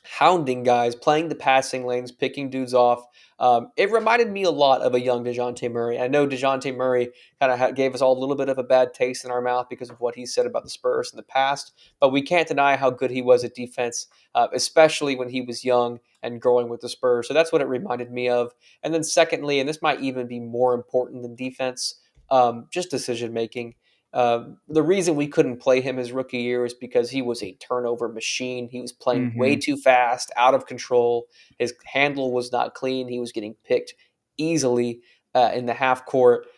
hounding guys, playing the passing lanes, picking dudes off. It reminded me a lot of a young DeJounte Murray. I know DeJounte Murray kind of gave us all a little bit of a bad taste in our mouth because of what he said about the Spurs in the past, but we can't deny how good he was at defense, especially when he was young and growing with the Spurs. So that's what it reminded me of. And then secondly, and this might even be more important than defense, just decision-making. The reason we couldn't play him his rookie year is because he was a turnover machine. He was playing way too fast, out of control. His handle was not clean. He was getting picked easily in the half court.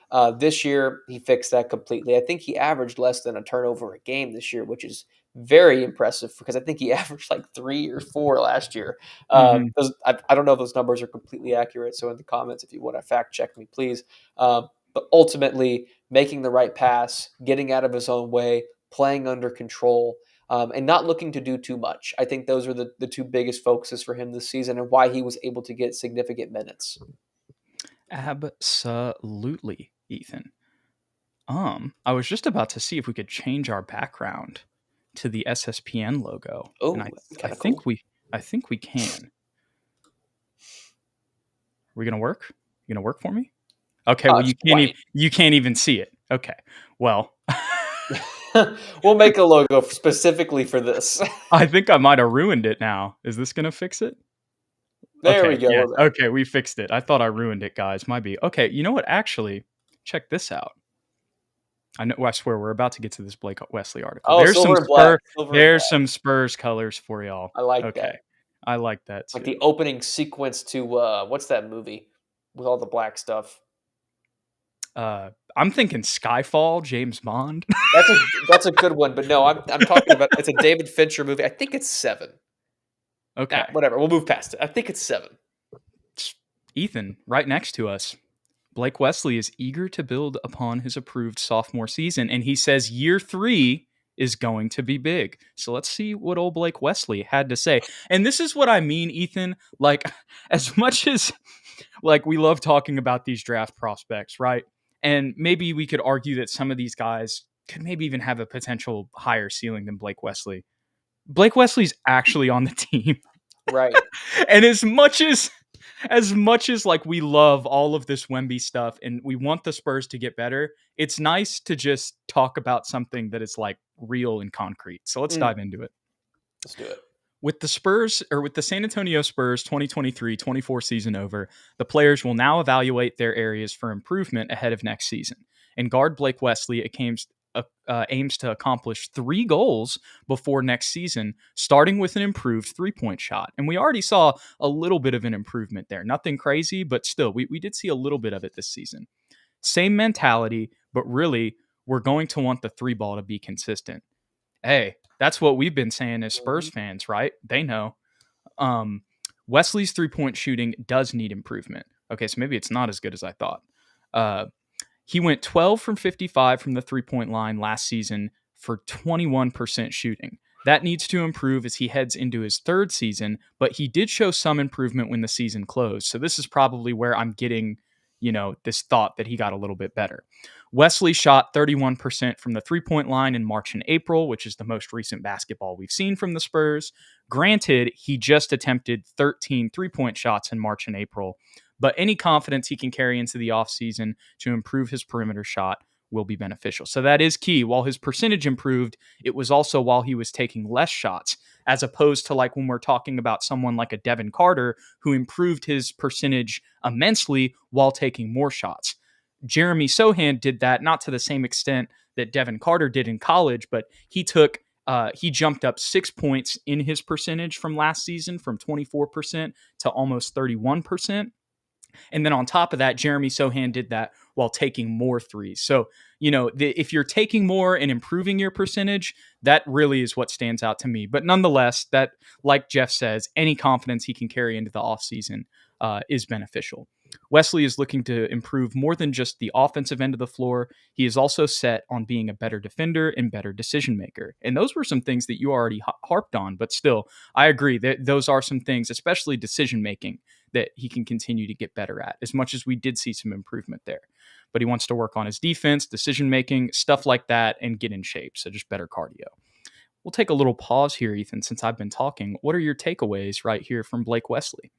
This year, he fixed that completely. I think he averaged less than a turnover a game this year, which is very impressive because I think he averaged like 3 or 4 last year. I don't know if those numbers are completely accurate. So in the comments, if you want to fact check me, please. But ultimately, making the right pass, getting out of his own way, playing under control, and not looking to do too much. I think those are the 2 biggest focuses for him this season and why he was able to get significant minutes. Absolutely, Ethan. I was just about to see if we could change our background to the SSPN logo. Oh, and I think we can. Are we gonna work? You gonna work for me? Okay, well you can't even see it. Okay, well, we'll make a logo specifically for this. I think I might have ruined it now. Is this gonna fix it? There we go. Yeah. Okay, we fixed it. I thought I ruined it, guys. Might be. Okay, you know what? Actually, check this out. I swear we're about to get to this Blake Wesley article. There's some Spurs colors for y'all. I like that. I like that too. Like the opening sequence to what's that movie with all the black stuff? I'm thinking Skyfall, James Bond. That's a good one, but no, I'm talking about it's a David Fincher movie. I think it's 7. Okay, whatever. We'll move past it. I think it's 7. Ethan, right next to us, Blake Wesley is eager to build upon his approved sophomore season, and he says year 3 is going to be big. So let's see what old Blake Wesley had to say. And this is what I mean, Ethan. Like, as much as like we love talking about these draft prospects, right? And maybe we could argue that some of these guys could maybe even have a potential higher ceiling than Blake Wesley. Blake Wesley's actually on the team. Right. And as much as as much as like we love all of this Wemby stuff and we want the Spurs to get better, it's nice to just talk about something that is like real and concrete. So let's dive into it. Let's do it. With the San Antonio Spurs 2023-24 season over, the players will now evaluate their areas for improvement ahead of next season. And guard Blake Wesley aims to accomplish 3 goals before next season, starting with an improved 3-point shot. And we already saw a little bit of an improvement there. Nothing crazy, but still, we did see a little bit of it this season. Same mentality, but really, we're going to want the 3-ball to be consistent. Hey, that's what we've been saying as Spurs fans, right? They know. Wesley's 3-point shooting does need improvement. Okay, so maybe it's not as good as I thought. He went 12 from 55 from the 3-point line last season for 21% shooting. That needs to improve as he heads into his 3rd season, but he did show some improvement when the season closed. So this is probably where I'm getting, this thought that he got a little bit better. Wesley shot 31% from the 3-point line in March and April, which is the most recent basketball we've seen from the Spurs. Granted, he just attempted 13 3-point shots in March and April, but any confidence he can carry into the offseason to improve his perimeter shot will be beneficial. So that is key. While his percentage improved, it was also while he was taking less shots, as opposed to like when we're talking about someone like a Devin Carter who improved his percentage immensely while taking more shots. Jeremy Sohan did that, not to the same extent that Devin Carter did in college, but he jumped up 6 points in his percentage from last season, from 24% to almost 31%. And then on top of that, Jeremy Sohan did that while taking more threes. So, if you're taking more and improving your percentage, that really is what stands out to me. But nonetheless, that, like Jeff says, any confidence he can carry into the offseason is beneficial. Wesley is looking to improve more than just the offensive end of the floor. He is also set on being a better defender and better decision maker. And those were some things that you already harped on, but still, I agree that those are some things, especially decision making, that he can continue to get better at, as much as we did see some improvement there. But he wants to work on his defense, decision making, stuff like that, and get in shape. So just better cardio. We'll take a little pause here, Ethan, since I've been talking. What are your takeaways right here from Blake Wesley?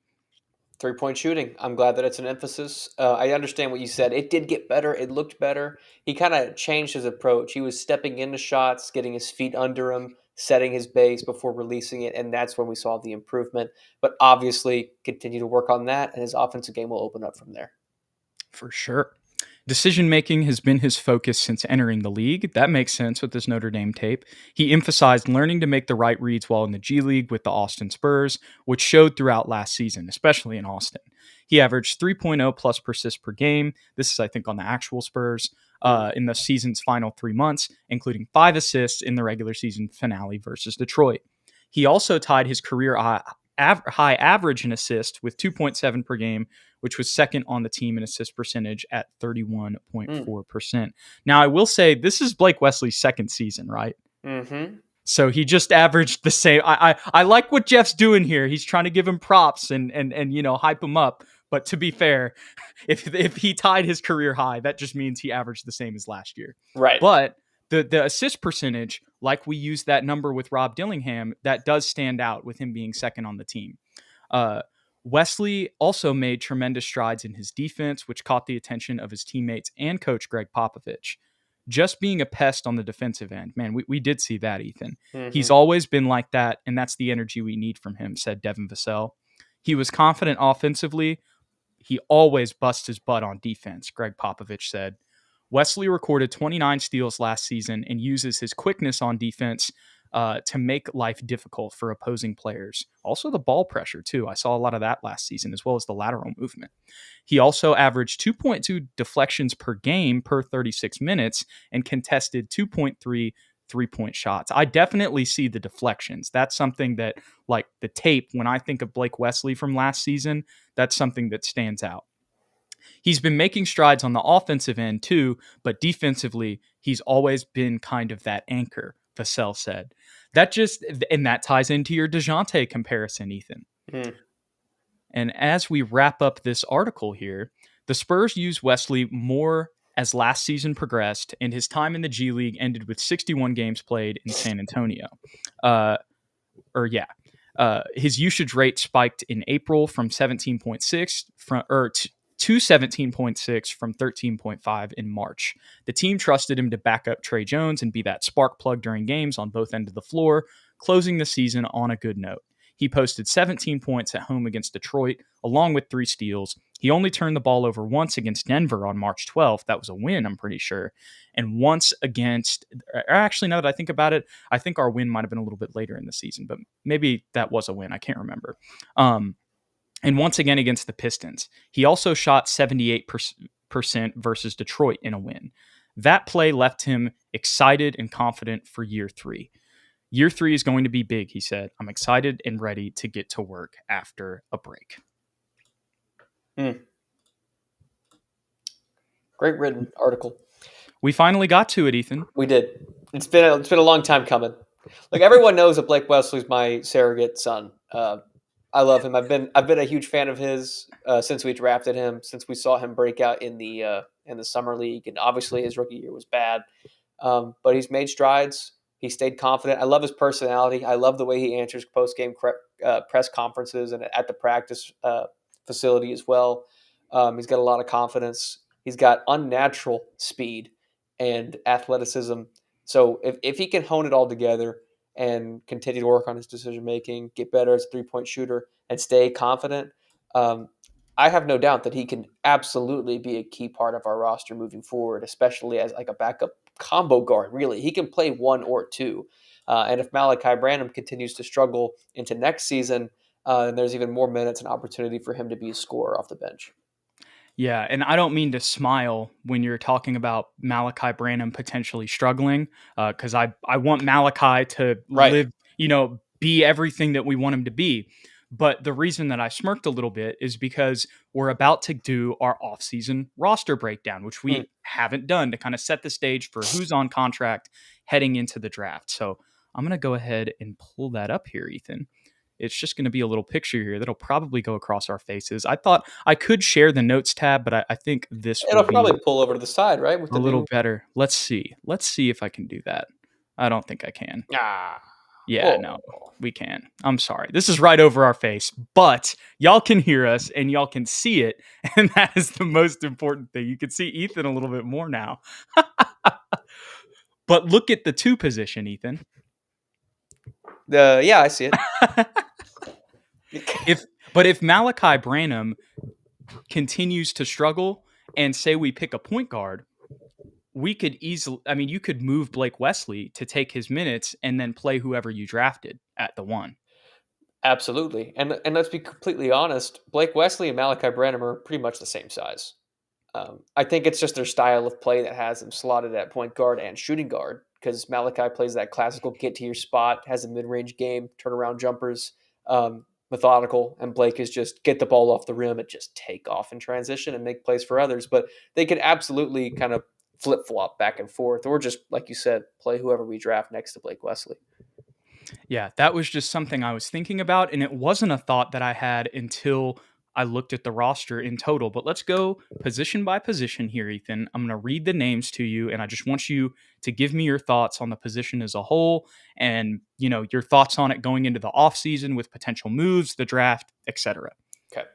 3-point shooting. I'm glad that it's an emphasis. I understand what you said. It did get better. It looked better. He kind of changed his approach. He was stepping into shots, getting his feet under him, setting his base before releasing it, and that's when we saw the improvement. But obviously, continue to work on that, and his offensive game will open up from there. For sure. Decision-making has been his focus since entering the league. That makes sense with this Notre Dame tape. He emphasized learning to make the right reads while in the G League with the Austin Spurs, which showed throughout last season, especially in Austin. He averaged 3.0 plus assists per game. This is, I think, on the actual Spurs in the season's final 3 months, including 5 assists in the regular season finale versus Detroit. He also tied his career high average in assists with 2.7 per game, which was second on the team in assist percentage at 31.4%. Now, I will say this is Blake Wesley's 2nd season, right? Mm-hmm. So he just averaged the same. I like what Jeff's doing here. He's trying to give him props and hype him up. But to be fair, if he tied his career high, that just means he averaged the same as last year. Right. But the assist percentage, like we used that number with Rob Dillingham, that does stand out with him being second on the team. Wesley also made tremendous strides in his defense, which caught the attention of his teammates and coach Greg Popovich. Just being a pest on the defensive end. Man, we did see that, Ethan. Mm-hmm. He's always been like that, and that's the energy we need from him, said Devin Vassell. He was confident offensively. He always busts his butt on defense, Greg Popovich said. Wesley recorded 29 steals last season and uses his quickness on defense to make life difficult for opposing players. Also the ball pressure, too. I saw a lot of that last season, as well as the lateral movement. He also averaged 2.2 deflections per game per 36 minutes and contested 2.3 3-point shots. I definitely see the deflections. That's something that, like the tape, when I think of Blake Wesley from last season, that's something that stands out. He's been making strides on the offensive end too, but defensively, he's always been kind of that anchor, Vassell said. And that ties into your DeJounte comparison, Ethan. Mm. And as we wrap up this article here, the Spurs used Wesley more as last season progressed, and his time in the G League ended with 61 games played in San Antonio. His usage rate spiked in April from 17.6 to 17.6 from 13.5 in March. The team trusted him to back up Tre Jones and be that spark plug during games on both ends of the floor, closing the season on a good note. He posted 17 points at home against Detroit, along with 3 steals. He only turned the ball over once against Denver on March 12th. That was a win, I'm pretty sure. And once against, actually, now that I think about it, I think our win might have been a little bit later in the season, but maybe that was a win. I can't remember. And once again against the Pistons. He also shot 78% versus Detroit in a win. That play left him excited and confident for year 3. Year 3 is going to be big, he said. I'm excited and ready to get to work after a break. Great written article. We finally got to it, Ethan. We did. It's been a long time coming. Like, everyone knows that Blake Wesley's my surrogate son. I love him. I've been a huge fan of his since we drafted him, since we saw him break out in the summer league, and obviously his rookie year was bad, but he's made strides. He stayed confident. I love his personality. I love the way he answers post-game press conferences and at the practice facility as well. He's got a lot of confidence. He's got unnatural speed and athleticism. So if he can hone it all together and continue to work on his decision-making, get better as a three-point shooter, and stay confident, I have no doubt that he can absolutely be a key part of our roster moving forward, especially as like a backup combo guard, really. He can play 1 or 2. And if Malachi Branham continues to struggle into next season, then there's even more minutes and opportunity for him to be a scorer off the bench. Yeah, and I don't mean to smile when you're talking about Malachi Branham potentially struggling, because I want Malachi to live, be everything that we want him to be. But the reason that I smirked a little bit is because we're about to do our offseason roster breakdown, which we haven't done, to kind of set the stage for who's on contract heading into the draft. So I'm going to go ahead and pull that up here, Ethan. It's just going to be a little picture here that'll probably go across our faces. I thought I could share the notes tab, but I think it'll probably pull over to the side, right? With a little better. Let's see if I can do that. I don't think I can. Yeah, no, we can. I'm sorry. This is right over our face, but y'all can hear us and y'all can see it, and that is the most important thing. You can see Ethan a little bit more now. But look at the 2 position, Ethan. Yeah, I see it. If Malachi Branham continues to struggle, and say we pick a point guard, we could easily, you could move Blake Wesley to take his minutes and then play whoever you drafted at the 1. Absolutely. And let's be completely honest, Blake Wesley and Malachi Branham are pretty much the same size. I think it's just their style of play that has them slotted at point guard and shooting guard, because Malachi plays that classical get to your spot, has a mid-range game, turnaround jumpers, methodical, and Blake is just get the ball off the rim and just take off in transition and make plays for others. But they could absolutely kind of flip-flop back and forth, or just, like you said, play whoever we draft next to Blake Wesley. Yeah, that was just something I was thinking about, and it wasn't a thought that I had until I looked at the roster in total. But let's go position by position here, Ethan. I'm going to read the names to you, and I just want you to give me your thoughts on the position as a whole, and your thoughts on it going into the offseason with potential moves, the draft, etc. Okay.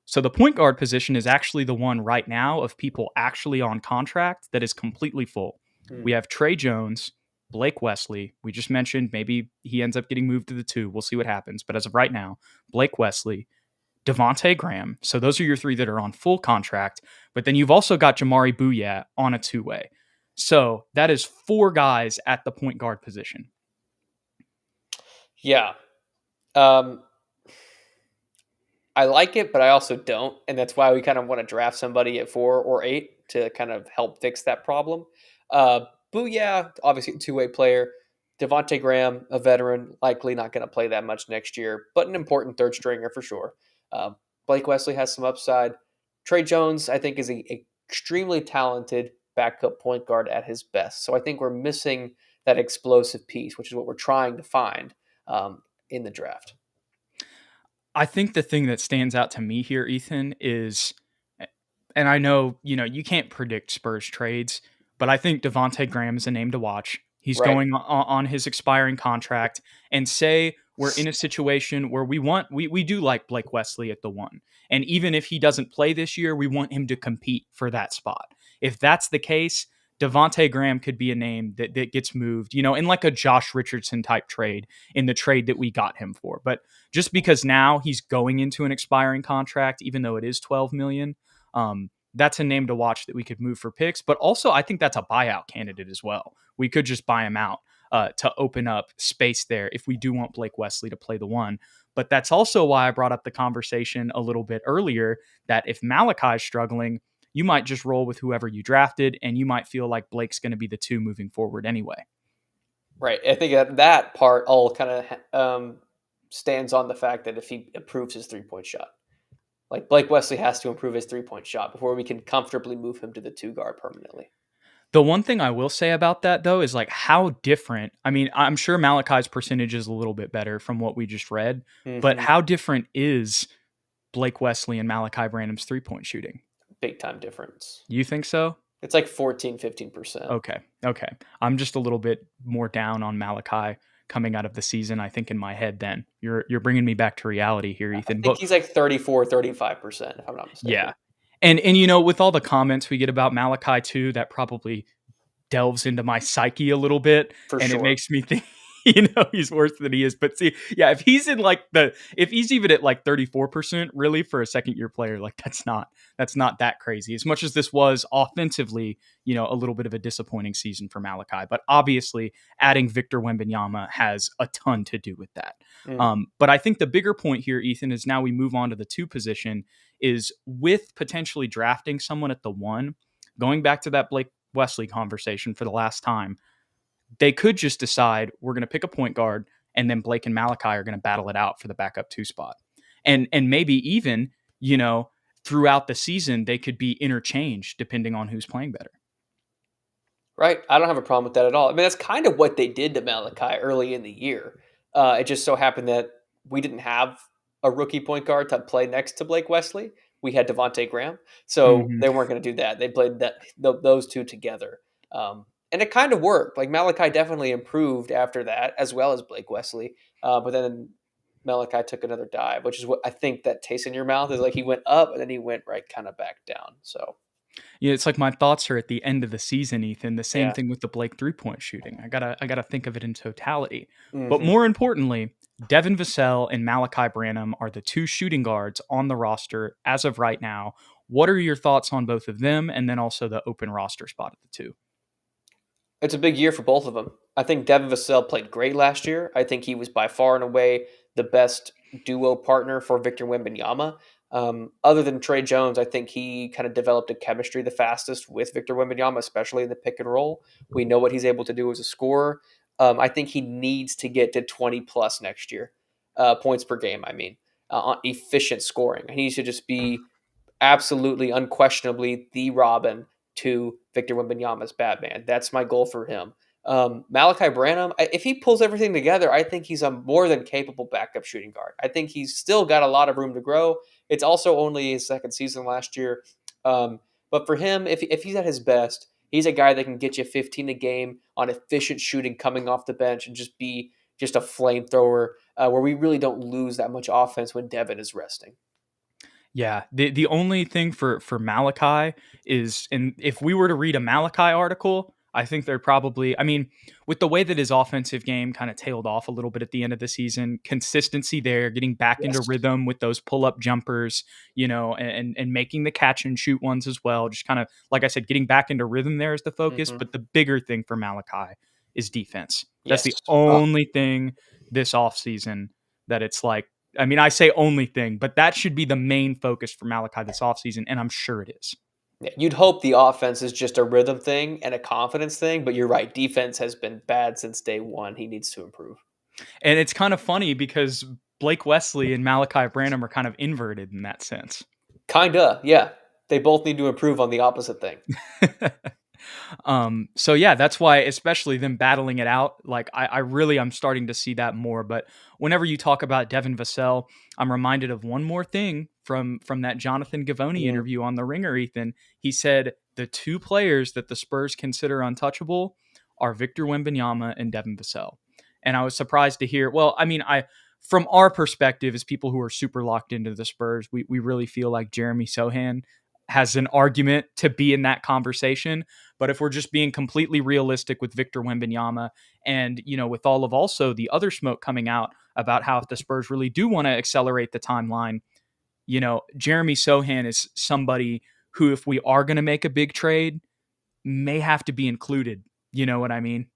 So the point guard position is actually the one right now of people actually on contract that is completely full. We have Tre Jones, Blake Wesley. We just mentioned maybe he ends up getting moved to the 2. We'll see what happens. But as of right now, Blake Wesley, Devontae Graham. So those are your 3 that are on full contract. But then you've also got Jamari Bouye on a 2-way. So that is 4 guys at the point guard position. Yeah. I like it, but I also don't. And that's why we kind of want to draft somebody at 4 or 8 to kind of help fix that problem. Bouye, obviously a 2-way player. Devontae Graham, a veteran, likely not going to play that much next year, but an important 3rd stringer for sure. Blake Wesley has some upside. Tre Jones, I think, is a extremely talented backup point guard at his best. So I think we're missing that explosive piece, which is what we're trying to find in the draft. I think the thing that stands out to me here, Ethan, is, and I know, you can't predict Spurs trades, but I think Devontae Graham is a name to watch. He's going on his expiring contract, and say we're in a situation where we do like Blake Wesley at the 1. And even if he doesn't play this year, we want him to compete for that spot. If that's the case, Devontae Graham could be a name that gets moved, in like a Josh Richardson type trade, in the trade that we got him for. But just because now he's going into an expiring contract, even though it is $12 million, that's a name to watch that we could move for picks. But also, I think that's a buyout candidate as well. We could just buy him out to open up space there if we do want Blake Wesley to play the 1. But that's also why I brought up the conversation a little bit earlier that if Malachi's struggling, you might just roll with whoever you drafted, and you might feel like Blake's going to be the 2 moving forward anyway. Right. I think that part all kind of stands on the fact that if he improves his 3-point shot, like Blake Wesley has to improve his 3-point shot before we can comfortably move him to the 2 guard permanently. The one thing I will say about that, though, is like how different. I mean, I'm sure Malachi's percentage is a little bit better from what we just read, but how different is Blake Wesley and Malachi Branham's 3-point shooting? Big time difference. You think so? It's like 14-15%. Okay. I'm just a little bit more down on Malachi coming out of the season, I think, in my head. Then you're bringing me back to reality here, Ethan. I think he's like 34-35%, if I'm not mistaken. Yeah. And with all the comments we get about Malachi too, that probably delves into my psyche a little bit. It makes me think, he's worse than he is. But see, yeah, if he's even at like 34% really for a second year player, like that's not that crazy. As much as this was offensively, a little bit of a disappointing season for Malachi, but obviously adding Victor Wembanyama has a ton to do with that. But I think the bigger point here, Ethan, is now we move on to the 2 position, is with potentially drafting someone at the 1, going back to that Blake Wesley conversation for the last time, they could just decide we're going to pick a point guard and then Blake and Malachi are going to battle it out for the backup 2 spot. And maybe even, throughout the season, they could be interchanged depending on who's playing better. Right. I don't have a problem with that at all. I mean, that's kind of what they did to Malachi early in the year. It just so happened that we didn't have a rookie point guard to play next to Blake Wesley. We had Devontae Graham. So they weren't going to do that. They played those 2 together. And it kind of worked. Like Malachi definitely improved after that, as well as Blake Wesley. But then Malachi took another dive, which is what I think that tastes in your mouth is like he went up and then he went right kind of back down. So yeah, it's like my thoughts are at the end of the season, Ethan. The same thing with the Blake 3-point shooting. I gotta think of it in totality. But more importantly, Devin Vassell and Malachi Branham are the 2 shooting guards on the roster as of right now. What are your thoughts on both of them, and then also the open roster spot at the 2? It's a big year for both of them. I think Devin Vassell played great last year. I think he was by far and away the best duo partner for Victor Wembanyama. Other than Trey Jones, I think he kind of developed a chemistry the fastest with Victor Wembanyama, especially in the pick and roll. We know what he's able to do as a scorer. I think he needs to get to 20 plus next year, points per game. I mean, on efficient scoring. He needs to just be absolutely, unquestionably the Robin to Victor Wembanyama's Batman. That's my goal for him. Malachi Branham, if he pulls everything together, I think he's a more than capable backup shooting guard. I think he's still got a lot of room to grow. It's also only his 2nd season last year. But for him, if he's at his best, he's a guy that can get you 15 a game on efficient shooting coming off the bench and just be just a flamethrower where we really don't lose that much offense when Devin is resting. Yeah, the only thing for Malachi is, and if we were to read a Malachi article, I think they're probably, I mean, with the way that his offensive game kind of tailed off a little bit at the end of the season, consistency there, getting back into rhythm with those pull-up jumpers, and making the catch and shoot ones as well. Just kind of, like I said, getting back into rhythm there is the focus. But the bigger thing for Malachi is defense. That's the only thing this offseason that it's like, I mean, I say only thing, but that should be the main focus for Malachi this offseason, and I'm sure it is. Yeah, you'd hope the offense is just a rhythm thing and a confidence thing, but you're right. Defense has been bad since day 1. He needs to improve. And it's kind of funny because Blake Wesley and Malachi Branham are kind of inverted in that sense. Kinda, yeah. They both need to improve on the opposite thing. So yeah, that's why, especially them battling it out, like I'm starting to see that more. But whenever you talk about Devin Vassell, I'm reminded of one more thing from that Jonathan Givony interview on The Ringer, Ethan. He said the 2 players that the Spurs consider untouchable are Victor Wembanyama and Devin Vassell. And I was surprised to hear, well, I mean, from our perspective as people who are super locked into the Spurs, we really feel like Jeremy Sohan has an argument to be in that conversation. But if we're just being completely realistic with Victor Wembanyama and, with all of also the other smoke coming out about how if the Spurs really do want to accelerate the timeline, Jeremy Sohan is somebody who, if we are going to make a big trade, may have to be included. You know what I mean?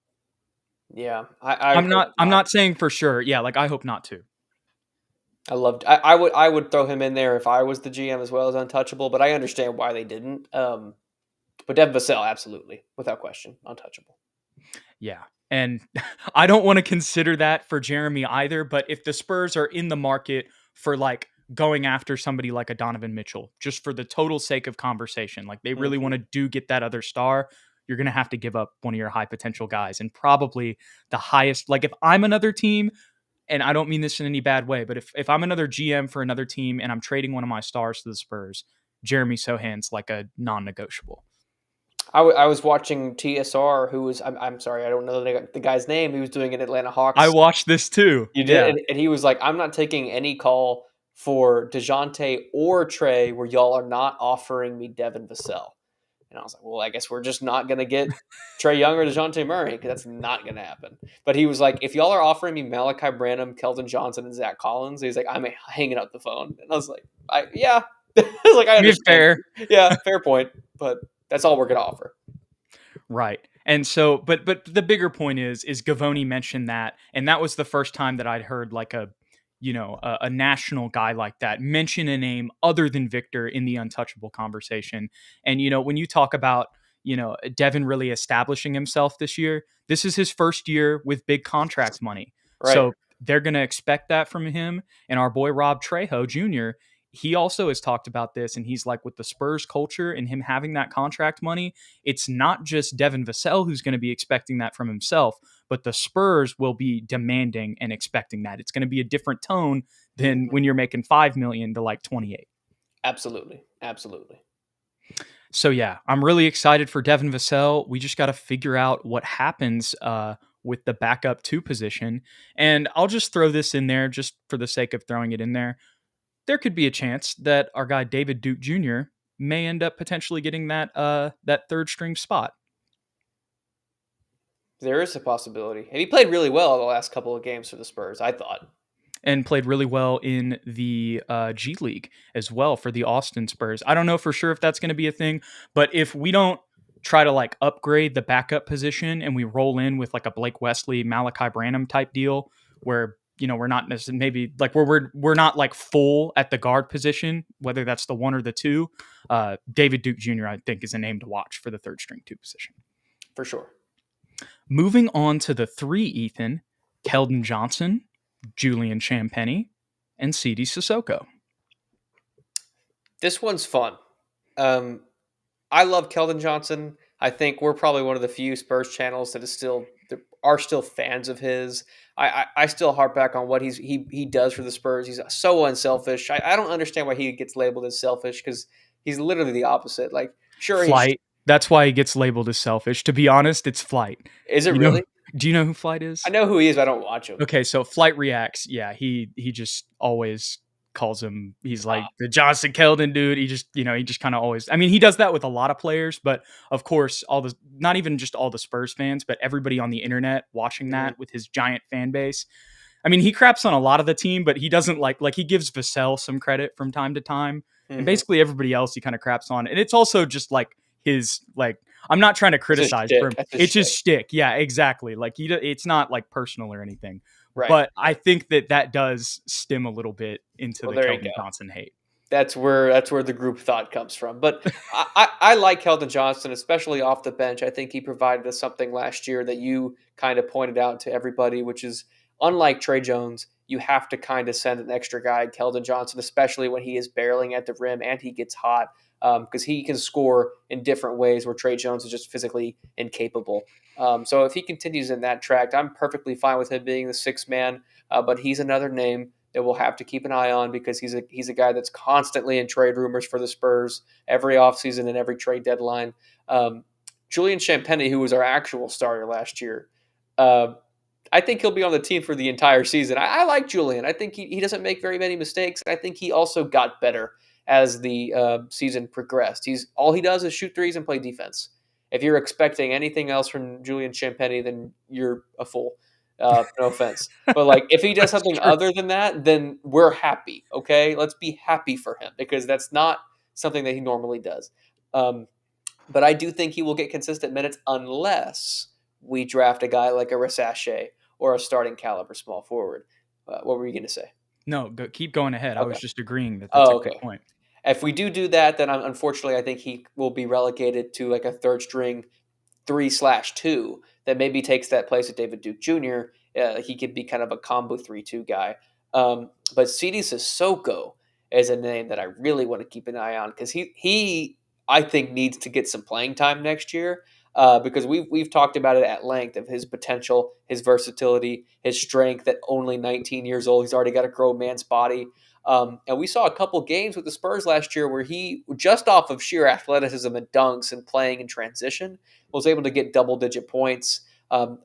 Yeah, I I'm hope not. I'm not. not saying for sure. Yeah, like I hope not to. I would throw him in there if I was the GM as well as untouchable, but I understand why they didn't. But Devin Vassell, absolutely, without question, untouchable. Yeah. And I don't want to consider that for Jeremy either. But if the Spurs are in the market for like going after somebody like a Donovan Mitchell, just for the total sake of conversation, like they really want to get that other star, you're going to have to give up one of your high potential guys. And probably the highest, like if I'm another team, and I don't mean this in any bad way, but if I'm another GM for another team and I'm trading one of my stars to the Spurs, Jeremy Sohan's like a non-negotiable. I was watching TSR, who was I'm sorry, I don't know the guy's name. He was doing an Atlanta I Hawks. watched this too. You did, Yeah. and he was like, "I'm not taking any call for DeJounte or Trey where y'all are not offering me Devin Vassell." And I was like, "Well, I guess we're just not going to get Trey Young or DeJounte Murray because that's not going to happen." But he was like, "If y'all are offering me Malachi Branham, Keldon Johnson, and Zach Collins," he's like, "I'm hanging up the phone." And I was like, "Yeah," I was like, "I understand. Fair. Yeah, fair point, but that's all we're going to offer." Right. And so, but the bigger point is Gavoni mentioned that, and that was the first time that I'd heard like a national guy like that mention a name other than Victor in the untouchable conversation. And when you talk about Devin really establishing himself this year, this is his first year with big contract money, Right. so they're going to expect that from him. And our boy Rob Trejo Jr., he also has talked about this, and he's like, with the Spurs culture and him having that contract money, it's not just Devin Vassell who's going to be expecting that from himself, but the Spurs will be demanding and expecting that. It's going to be a different tone than when you're making $5 million to like 28. Absolutely. Absolutely. So yeah, I'm really excited for Devin Vassell. We just got to figure out what happens with the backup 2 position. And I'll just throw this in there just for the sake of throwing it in there. There could be a chance that our guy David Duke Jr. may end up potentially getting that third string spot. There is a possibility. And he played really well the last couple of games for the Spurs, I thought. And played really well in the G League as well for the Austin Spurs. I don't know for sure if that's going to be a thing, but if we don't try to like upgrade the backup position and we roll in with like a Blake Wesley, Malachi Branham type deal where we're not necessarily maybe like we're not like full at the guard position, whether that's the 1 or the 2. David Duke Jr. I think is a name to watch for the third string 2 position. For sure. Moving on to the 3, Ethan, Keldon Johnson, Julian Champagnie, and CD Sissoko. This one's fun. I love Keldon Johnson. I think we're probably one of the few Spurs channels that are still fans of his. I still harp back on what he does for the Spurs. He's so unselfish. I don't understand why he gets labeled as selfish because he's literally the opposite. Like, sure, Flight. That's why he gets labeled as selfish. To be honest, it's Flight. Is it really? Do you know who Flight is? I know who he is, but I don't watch him. Okay, so Flight reacts. Yeah, he just always calls him. He's like the Johnson Keldon dude. He just kind of always. I mean, he does that with a lot of players, but of course, not even just all the Spurs fans, but everybody on the internet watching that with his giant fan base. I mean, he craps on a lot of the team, but he doesn't like he gives Vassell some credit from time to time, and basically everybody else he kind of craps on, and it's also just like his like. I'm not trying to criticize him. It's just shtick. Yeah, exactly. Like it's not like personal or anything. Right. But I think that does stem a little bit into the Keldon Johnson hate. That's where the group thought comes from. But I like Keldon Johnson, especially off the bench. I think he provided us something last year that you kind of pointed out to everybody, which is unlike Trey Jones, you have to kind of send an extra guy, Keldon Johnson, especially when he is barreling at the rim and he gets hot. Because he can score in different ways where Trey Jones is just physically incapable. So if he continues in that track, I'm perfectly fine with him being the 6th man. But he's another name that we'll have to keep an eye on because he's a guy that's constantly in trade rumors for the Spurs every offseason and every trade deadline. Julian Champagnie, who was our actual starter last year, I think he'll be on the team for the entire season. I like Julian. I think he doesn't make very many mistakes. I think he also got better as the season progressed. All he does is shoot threes and play defense. If you're expecting anything else from Julian Champagny, then you're a fool. No offense, but like if he does That's something true. other than that, then we're happy. Okay, let's be happy for him because that's not something that he normally does. But I do think he will get consistent minutes unless we draft a guy like a Rasache or a starting caliber small forward. What were you going to say? No, keep going ahead. I Okay. was just agreeing that that's a Oh, great okay. point. If we do that, then unfortunately I think he will be relegated to like a third string 3/2 that maybe takes that place of David Duke Jr. He could be kind of a combo 3-2 guy. But CD Sissoko is a name that I really want to keep an eye on because he I think needs to get some playing time next year because we've talked about it at length of his potential, his versatility, his strength. At only 19 years old, he's already got a grown man's body. And we saw a couple games with the Spurs last year where he, just off of sheer athleticism and dunks and playing in transition, was able to get double-digit points.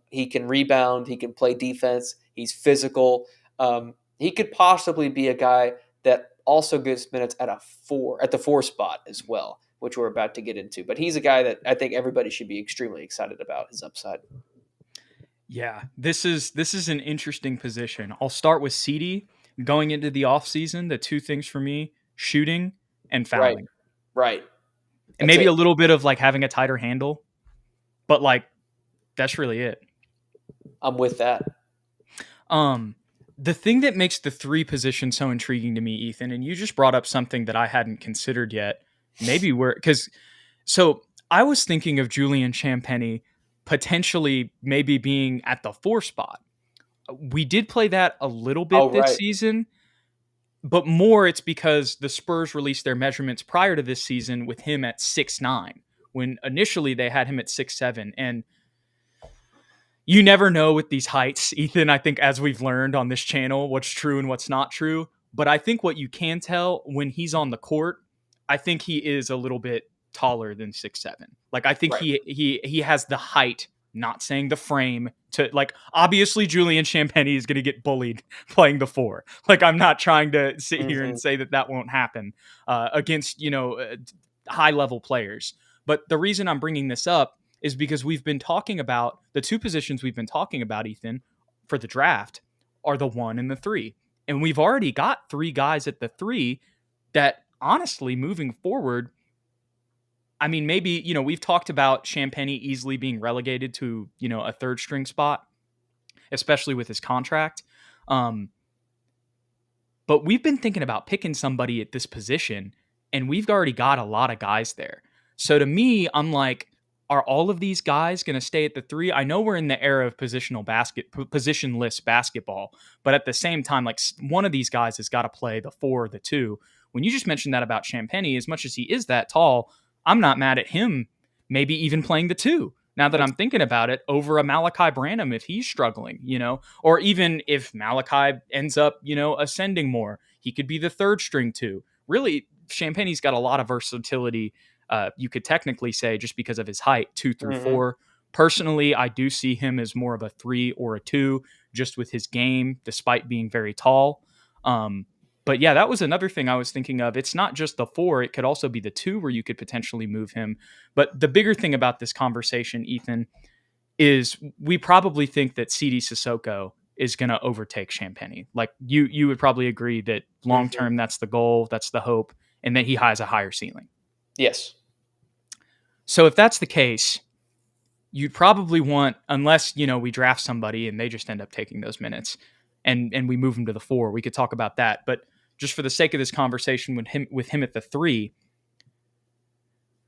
He can rebound. He can play defense. He's physical. He could possibly be a guy that also gets minutes at the four spot as well, which we're about to get into. But he's a guy that I think everybody should be extremely excited about his upside. Yeah, this is an interesting position. I'll start with CD. Going into the offseason, the two things for me, shooting and fouling. Right. And maybe a little bit of like having a tighter handle, but like that's really it. I'm with that. The thing that makes the three position so intriguing to me, Ethan, and you just brought up something that I hadn't considered yet. Maybe so I was thinking of Julian Champagny potentially maybe being at the 4 spot. We did play that a little bit this season, but more it's because the Spurs released their measurements prior to this season with him at 6'9", when initially they had him at 6'7". And you never know with these heights, Ethan, I think as we've learned on this channel, what's true and what's not true. But I think what you can tell when he's on the court, I think he is a little bit taller than 6'7". Like I think he has the height, not saying the frame, to like obviously Julian Champagny is going to get bullied playing the 4. Like I'm not trying to sit here and say that won't happen against high level players. But the reason I'm bringing this up is because we've been talking about the two positions we've been talking about, Ethan, for the draft are the 1 and the 3. And we've already got 3 guys at the 3 that honestly moving forward, I mean, maybe, we've talked about Champagny easily being relegated to, a third string spot, especially with his contract. But we've been thinking about picking somebody at this position, and we've already got a lot of guys there. So to me, I'm like, are all of these guys going to stay at the 3? I know we're in the era of positionless basketball, but at the same time, like one of these guys has got to play the 4 or the 2. When you just mentioned that about Champagny, as much as he is that tall, I'm not mad at him maybe even playing the 2. Now that I'm thinking about it, over a Malachi Branham if he's struggling, or even if Malachi ends up, ascending more, he could be the 3rd string 2. Really, Champagny's got a lot of versatility. You could technically say just because of his height, 2 through 4. Personally, I do see him as more of a 3 or a 2, just with his game, despite being very tall. But yeah, that was another thing I was thinking of. It's not just the 4, it could also be the 2 where you could potentially move him. But the bigger thing about this conversation, Ethan, is we probably think that CD Sissoko is going to overtake Champagny. Like you would probably agree that long-term, that's the goal, that's the hope, and that he has a higher ceiling. Yes. So if that's the case, you'd probably want, unless, we draft somebody and they just end up taking those minutes and we move him to the 4, we could talk about that. But just for the sake of this conversation with him at the 3,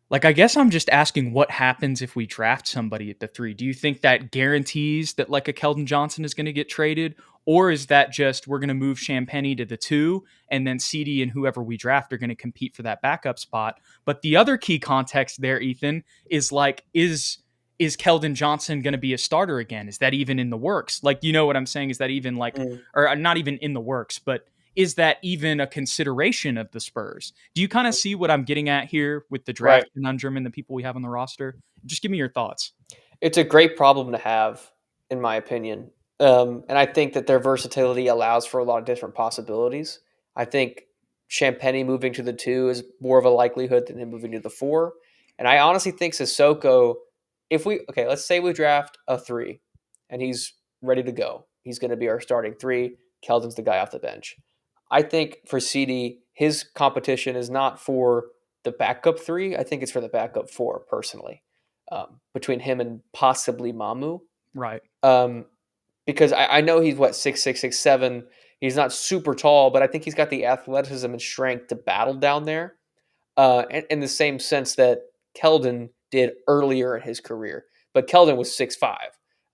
like, I guess I'm just asking what happens if we draft somebody at the 3. Do you think that guarantees that like a Keldon Johnson is going to get traded? Or is that just we're going to move Champagny to the 2 and then CD and whoever we draft are going to compete for that backup spot? But the other key context there, Ethan, is like, is Keldon Johnson going to be a starter again? Is that even in the works? Like, you know what I'm saying? Is that even like, or not even in the works, but is that even a consideration of the Spurs? Do you kind of see what I'm getting at here with the draft conundrum and the people we have on the roster? Just give me your thoughts. It's a great problem to have, in my opinion. And I think that their versatility allows for a lot of different possibilities. I think Champagny moving to the 2 is more of a likelihood than him moving to the 4. And I honestly think Sissoko, let's say we draft a 3 and he's ready to go. He's going to be our starting 3. Keldon's the guy off the bench. I think for CD, his competition is not for the backup 3. I think it's for the backup 4, personally, between him and possibly Mamu. Right. Because I know he's 6'6", 6'7". He's not super tall, but I think he's got the athleticism and strength to battle down there. In the same sense that Keldon did earlier in his career. But Keldon was 6'5".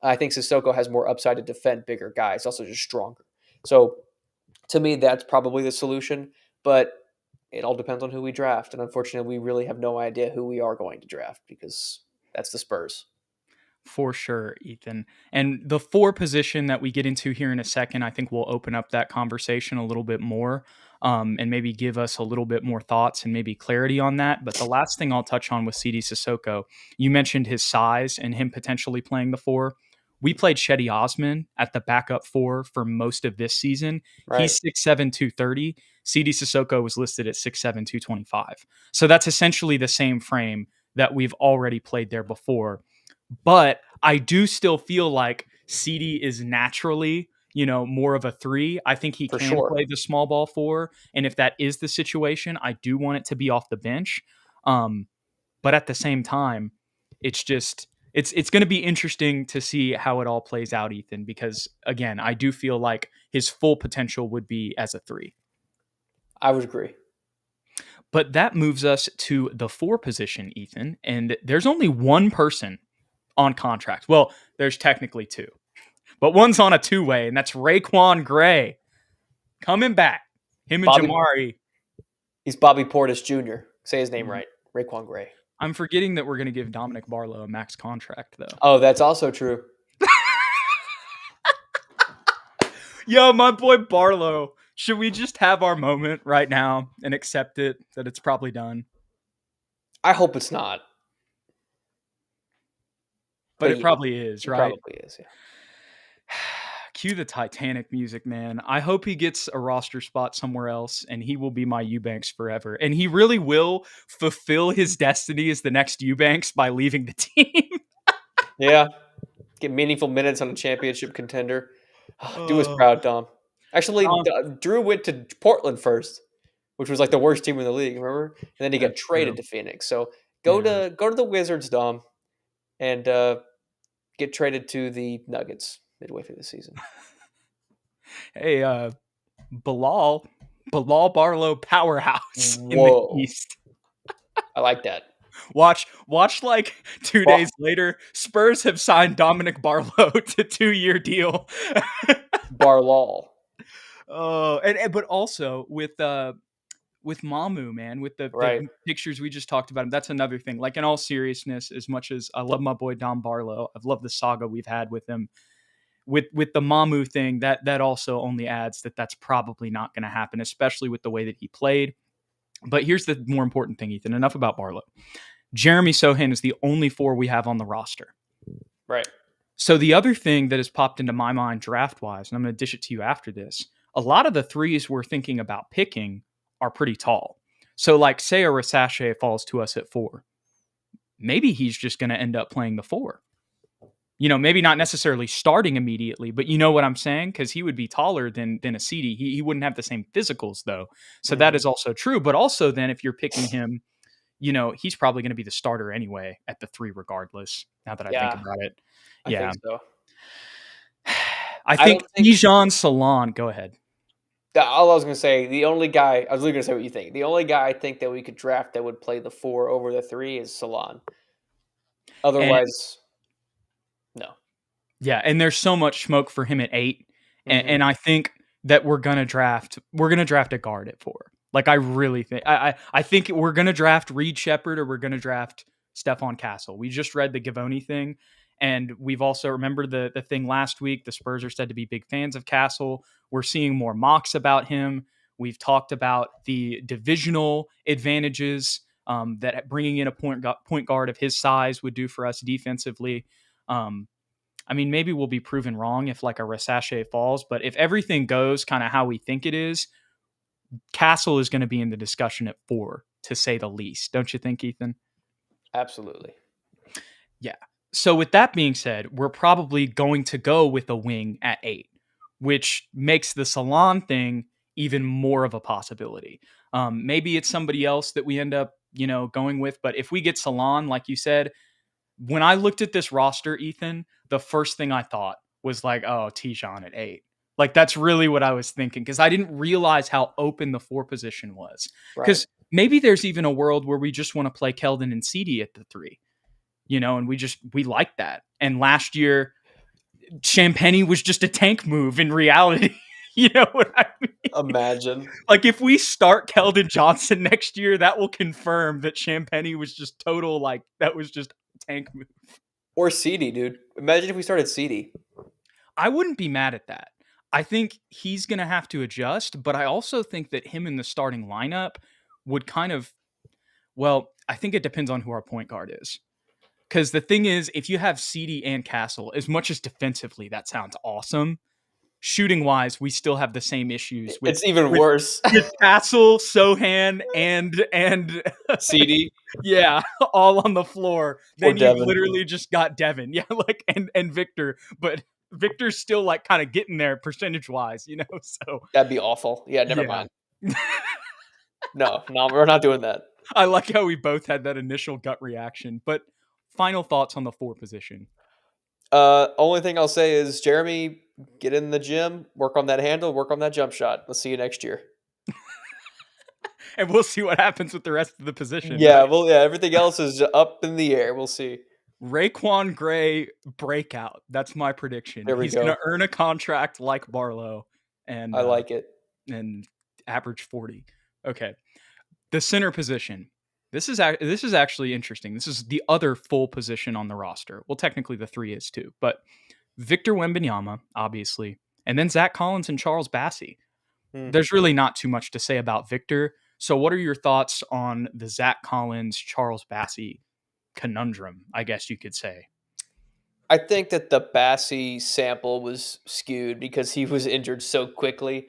I think Sissoko has more upside to defend bigger guys, also just stronger. So to me, that's probably the solution. But it all depends on who we draft. And unfortunately, we really have no idea who we are going to draft because that's the Spurs. For sure, Ethan. And the 4 position that we get into here in a second, I think we'll open up that conversation a little bit more, and maybe give us a little bit more thoughts and maybe clarity on that. But the last thing I'll touch on with CD Sissoko, you mentioned his size and him potentially playing the 4. We played Shetty Osman at the backup 4 for most of this season. Right. He's 6'7", 230. CD Sissoko was listed at 6'7", 225. So that's essentially the same frame that we've already played there before. But I do still feel like CD is naturally, more of a 3. I think he can play the small ball 4. And if that is the situation, I do want it to be off the bench. But at the same time, it's just, it's going to be interesting to see how it all plays out, Ethan, because again, I do feel like his full potential would be as a 3. I would agree. But that moves us to the 4 position, Ethan. And there's only one person on contract. Well, there's technically 2, but one's on a 2-way, and that's Raekwon Gray coming back. Him and Jamari. He's Bobby Portis Jr. Say his name right. Raekwon Gray. I'm forgetting that we're going to give Dominic Barlow a max contract, though. Oh, that's also true. Yo, my boy Barlow. Should we just have our moment right now and accept it, that it's probably done? I hope it's not. But it probably is, right? It probably is, yeah. Cue the Titanic music, man. I hope he gets a roster spot somewhere else, and he will be my Eubanks forever. And he really will fulfill his destiny as the next Eubanks by leaving the team. Yeah. Get meaningful minutes on a championship contender. Do us proud, Dom. Actually, Drew went to Portland first, which was like the worst team in the league, remember? And then he got traded to Phoenix. So go to the Wizards, Dom, and get traded to the Nuggets midway through the season. Hey, Bilal Barlow powerhouse in the East. I like that. Watch like 2 days later, Spurs have signed Dominic Barlow to 2-year deal. Barlall. Oh, but also with Mamu, man, with the pictures we just talked about him, that's another thing. Like, in all seriousness, as much as I love my boy Dom Barlow, I've loved the saga we've had with him. With the Mamu thing, that also only adds that's probably not going to happen, especially with the way that he played. But here's the more important thing, Ethan. Enough about Barlow. Jeremy Sohan is the only 4 we have on the roster. Right. So the other thing that has popped into my mind draft-wise, and I'm going to dish it to you after this, a lot of the 3s we're thinking about picking are pretty tall. So like, say a Rasache falls to us at 4. Maybe he's just going to end up playing the 4. Maybe not necessarily starting immediately, but you know what I'm saying? Because he would be taller than a CD. He wouldn't have the same physicals, though. So that is also true. But also then if you're picking him, he's probably going to be the starter anyway at the 3 regardless, now that I think about it. I think so. I think Ejon Salon. Go ahead. All I was going to say, I was literally going to say what you think. The only guy I think that we could draft that would play the 4 over the 3 is Salon. Otherwise... No. Yeah, and there's so much smoke for him at 8, and I think that we're gonna draft a guard at 4. Like, I really think I think we're gonna draft Reed Shepherd, or we're gonna draft Stephon Castle. We just read the Gavoni thing, and we've also remembered the thing last week. The Spurs are said to be big fans of Castle. We're seeing more mocks about him. We've talked about the divisional advantages that bringing in a point guard of his size would do for us defensively. I mean, maybe we'll be proven wrong if like a Rasachet falls, but if everything goes kind of how we think it is, Castle is going to be in the discussion at 4, to say the least. Don't you think, Ethan? Absolutely. Yeah. So with that being said, we're probably going to go with a wing at 8, which makes the Salon thing even more of a possibility. Maybe it's somebody else that we end up, going with. But if we get Salon, like you said, when I looked at this roster, Ethan, the first thing I thought was like, oh, Tijon at 8. Like, that's really what I was thinking, because I didn't realize how open the 4 position was. Right. Because maybe there's even a world where we just want to play Keldon and CD at the 3, and we like that. And last year, Champagny was just a tank move in reality. You know what I mean? Imagine. Like, if we start Keldon Johnson next year, that will confirm that Champagny was just total, like, that was just a tank move. Or CD, dude. Imagine if we started CD. I wouldn't be mad at that. I think he's going to have to adjust, but I also think that him in the starting lineup would kind of, well, I think it depends on who our point guard is. Because the thing is, if you have CD and Castle, as much as defensively that sounds awesome, shooting wise, we still have the same issues with It's even worse. with Castle, Sohan, and CD. Yeah, all on the floor. Then you Devin. literally just got Devin. Yeah, like and Victor, but Victor's still like kind of getting there percentage wise, So That'd be awful. Yeah, never yeah. mind. No, we're not doing that. I like how we both had that initial gut reaction. But final thoughts on the 4 position. Only thing I'll say is, Jeremy, get in the gym, work on that handle, work on that jump shot. Let's see you next year. And we'll see what happens with the rest of the position. Yeah, well, yeah, everything else is up in the air. We'll see. Raekwon Gray breakout. That's my prediction. There we He's go. going to earn a contract like Barlow, and I like it. And average 40. Okay, the center position. This is actually interesting. This is the other full position on the roster. Well, technically the 3 is too, but Victor Wembanyama, obviously, and then Zach Collins and Charles Bassey. There's really not too much to say about Victor. So what are your thoughts on the Zach Collins, Charles Bassey conundrum, I guess you could say? I think that the Bassey sample was skewed because he was injured so quickly.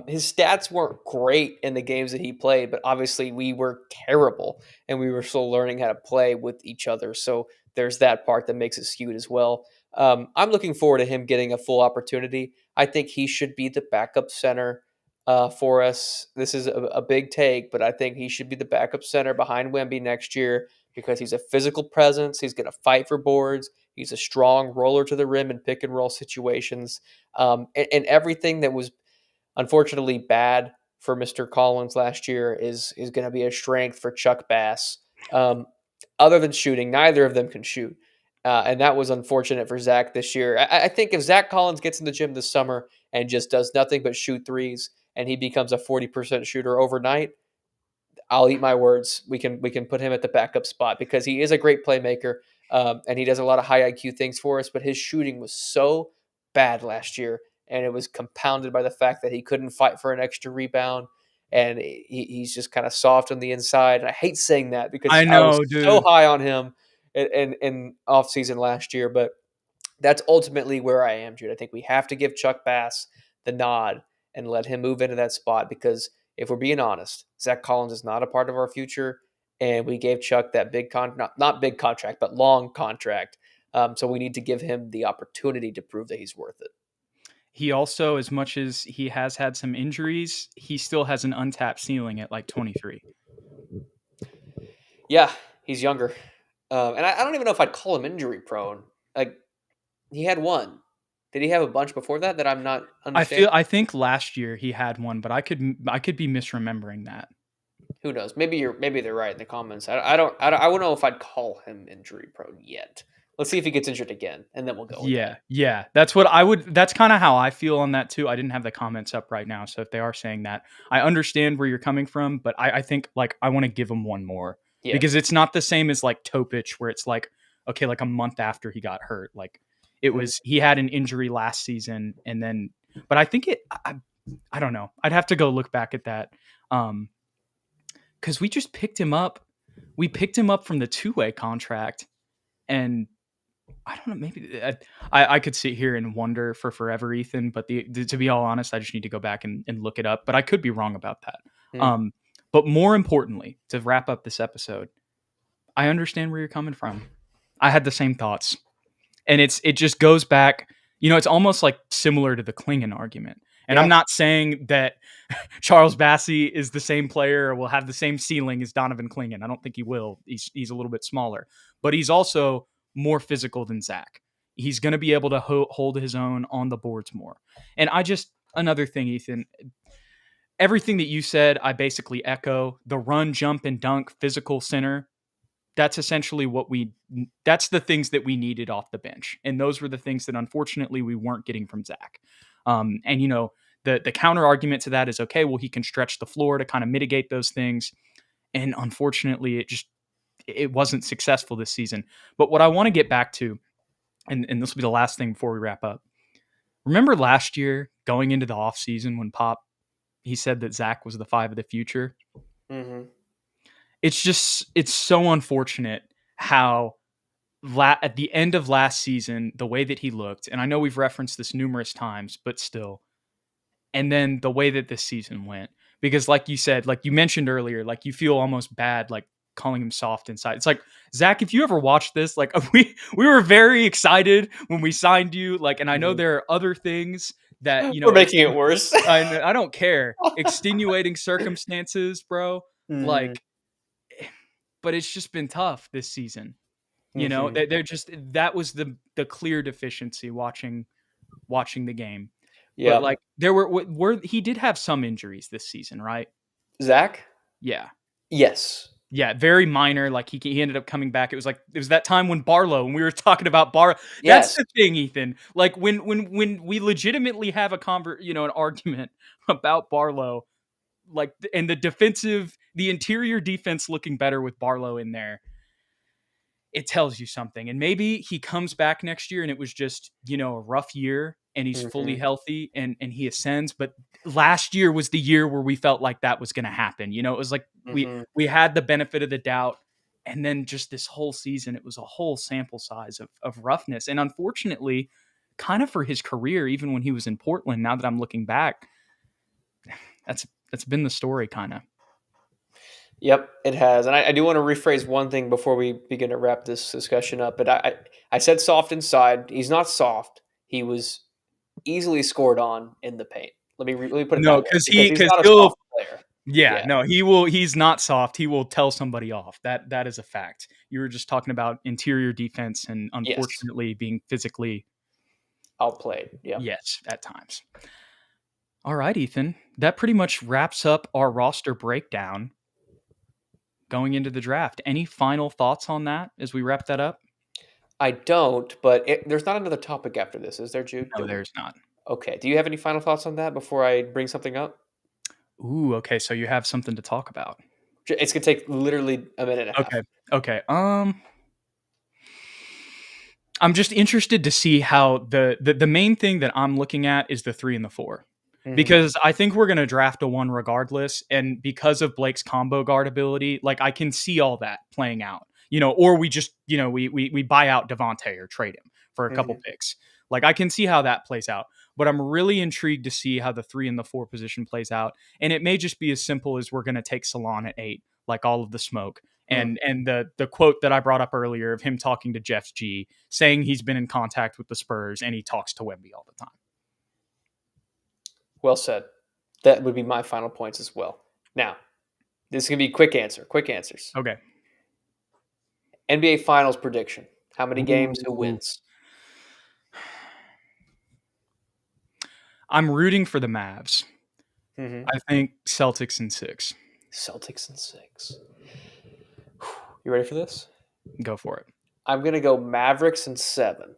His stats weren't great in the games that he played, but obviously we were terrible and we were still learning how to play with each other. So there's that part that makes it skewed as well. I'm looking forward to him getting a full opportunity. I think he should be the backup center for us. This is a big take, but I think he should be the backup center behind Wemby next year because he's a physical presence. He's going to fight for boards. He's a strong roller to the rim in pick and roll situations. And everything that was unfortunately bad for Mr. Collins last year is going to be a strength for Chuck Bass. Other than shooting, neither of them can shoot. And that was unfortunate for Zach this year. I think if Zach Collins gets in the gym this summer and just does nothing but shoot threes and he becomes a 40% shooter overnight, I'll eat my words. We can put him at the backup spot because he is a great playmaker and he does a lot of high IQ things for us. But his shooting was so bad last year, and it was compounded by the fact that he couldn't fight for an extra rebound, and he's just kind of soft on the inside. And I hate saying that because I was so high on him in offseason last year, but that's ultimately where I am, Jude. I think we have to give Chuck Bass the nod and let him move into that spot because if we're being honest, Zach Collins is not a part of our future, and we gave Chuck that big not big contract, but long contract. So we need to give him the opportunity to prove that he's worth it. He also, as much as he has had some injuries, he still has an untapped ceiling at like 23. Yeah, he's younger. And I don't even know if I'd call him injury prone. Like, he had one. Did he have a bunch before that I'm not understanding? I think last year he had one, but I could be misremembering that. Who knows? Maybe they're right in the comments. I wouldn't know if I'd call him injury prone yet. Let's see if he gets injured again, and then we'll go. Yeah. That's what I would. That's kind of how I feel on that too. I didn't have the comments up right now, so if they are saying that, I understand where you're coming from, but I think like I want to give him one more because it's not the same as like Topich, where it's like okay, like a month after he got hurt, like it was he had an injury last season, and then but I think I don't know. I'd have to go look back at that. Because we just picked him up. We picked him up from the 2-way contract, and I don't know. Maybe I could sit here and wonder for forever, Ethan. But to be all honest, I just need to go back and look it up. But I could be wrong about that. Hmm. But more importantly, to wrap up this episode, I understand where you're coming from. I had the same thoughts, and it just goes back. It's almost like similar to the Klingon argument. And I'm Yeah. not saying that Charles Bassey is the same player or will have the same ceiling as Donovan Klingon. I don't think he will. He's a little bit smaller, but he's also more physical than Zach. He's going to be able to hold his own on the boards more. And another thing, Ethan, everything that you said, I basically echo. The run, jump, and dunk physical center, that's essentially that's the things that we needed off the bench. And those were the things that unfortunately we weren't getting from Zach. And the counter argument to that is, okay, well, he can stretch the floor to kind of mitigate those things. And unfortunately, it wasn't successful this season. But what I want to get back to, and this will be the last thing before we wrap up. Remember last year going into the offseason when he said that Zach was the 5 of the future? Mm-hmm. It's so unfortunate how at the end of last season, the way that he looked, and I know we've referenced this numerous times, but still, and then the way that this season went, because like you said, like you mentioned earlier, like you feel almost bad, like calling him soft inside. It's like, Zach, if you ever watched this, like we were very excited when we signed you, like, and I know there are other things that, We're making it worse. I don't care. Extenuating circumstances, bro. Mm-hmm. Like, but it's just been tough this season. Mm-hmm. They're just, that was the clear deficiency watching the game. But Yeah. like there were he did have some injuries this season, right? Zach? Yeah. Yes. Yeah, very minor. Like he ended up coming back. It was that time when when we were talking about Barlow. That's Yes. the thing, Ethan. Like when we legitimately have an argument about Barlow, like, and the interior defense looking better with Barlow in there, it tells you something. And maybe he comes back next year and it was just, a rough year and he's fully Mm-hmm. healthy and he ascends. But last year was the year where we felt like that was going to happen. It was like Mm-hmm. we had the benefit of the doubt. And then just this whole season, it was a whole sample size of roughness. And unfortunately, kind of for his career, even when he was in Portland, now that I'm looking back, that's been the story kind of. Yep, it has. And I do want to rephrase one thing before we begin to wrap this discussion up. But I said soft inside. He's not soft. He was easily scored on in the paint. Let me put it that No, way, because he's not a he'll soft player. yeah, Yeah. no, he's not soft. He will tell somebody off. That is a fact. You were just talking about interior defense and Yes. unfortunately being physically, Outplayed. Yep. yes, at times. All right, Ethan. That pretty much wraps up our roster breakdown going into the draft. Any final thoughts on that as we wrap that up? I don't, but there's not another topic after this, is there, Jude? No, there's not. Okay. Do you have any final thoughts on that before I bring something up? Ooh, okay, so you have something to talk about. It's gonna take literally a minute and a half. Okay. Okay. I'm just interested to see how the main thing that I'm looking at is the 3 and the 4. Mhm. Because I think we're going to draft a 1 regardless. And because of Blake's combo guard ability, like I can see all that playing out, or we just, we buy out Devontae or trade him for a couple Mhm. picks. Like I can see how that plays out, but I'm really intrigued to see how the 3 and the 4 position plays out. And it may just be as simple as we're going to take Salon at 8, like all of the smoke. Mm. And the quote that I brought up earlier of him talking to Jeff G, saying he's been in contact with the Spurs and he talks to Wemby all the time. Well said. That would be my final points as well. Now, this is gonna be quick answers. Okay. NBA Finals prediction. How many games? Who Ooh. wins? I'm rooting for the Mavs. Mhm. I think Celtics in 6. Celtics in 6. You ready for this? Go for it. I'm gonna go Mavericks in 7.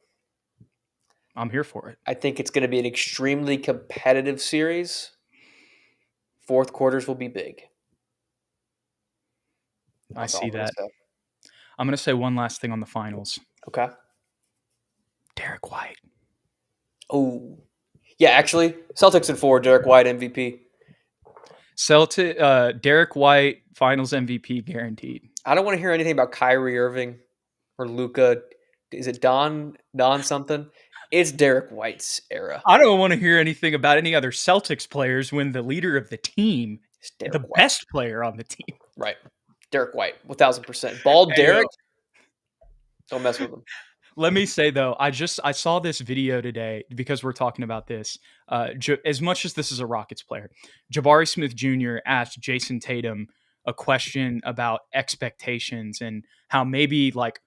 I'm here for it. I think it's gonna be an extremely competitive series. Fourth quarters will be big. I That's all see I'm gonna that. say. I'm going to say one last thing on the finals. Okay. Derek White. Oh, yeah. Actually, Celtics in 4. Derek White MVP. Derek White finals MVP guaranteed. I don't want to hear anything about Kyrie Irving or Luka. is it Don something? It's Derek White's era. I don't want to hear anything about any other Celtics players when the leader of the team, It's Derek the White. best player on the team. Right. Derek White, 1,000%. Bald Hey, Derek, don't mess with him. let me say though, I saw this video today because we're talking about this. As much as this is a Rockets player, Jabari Smith Jr. asked Jason Tatum a question about expectations and how maybe like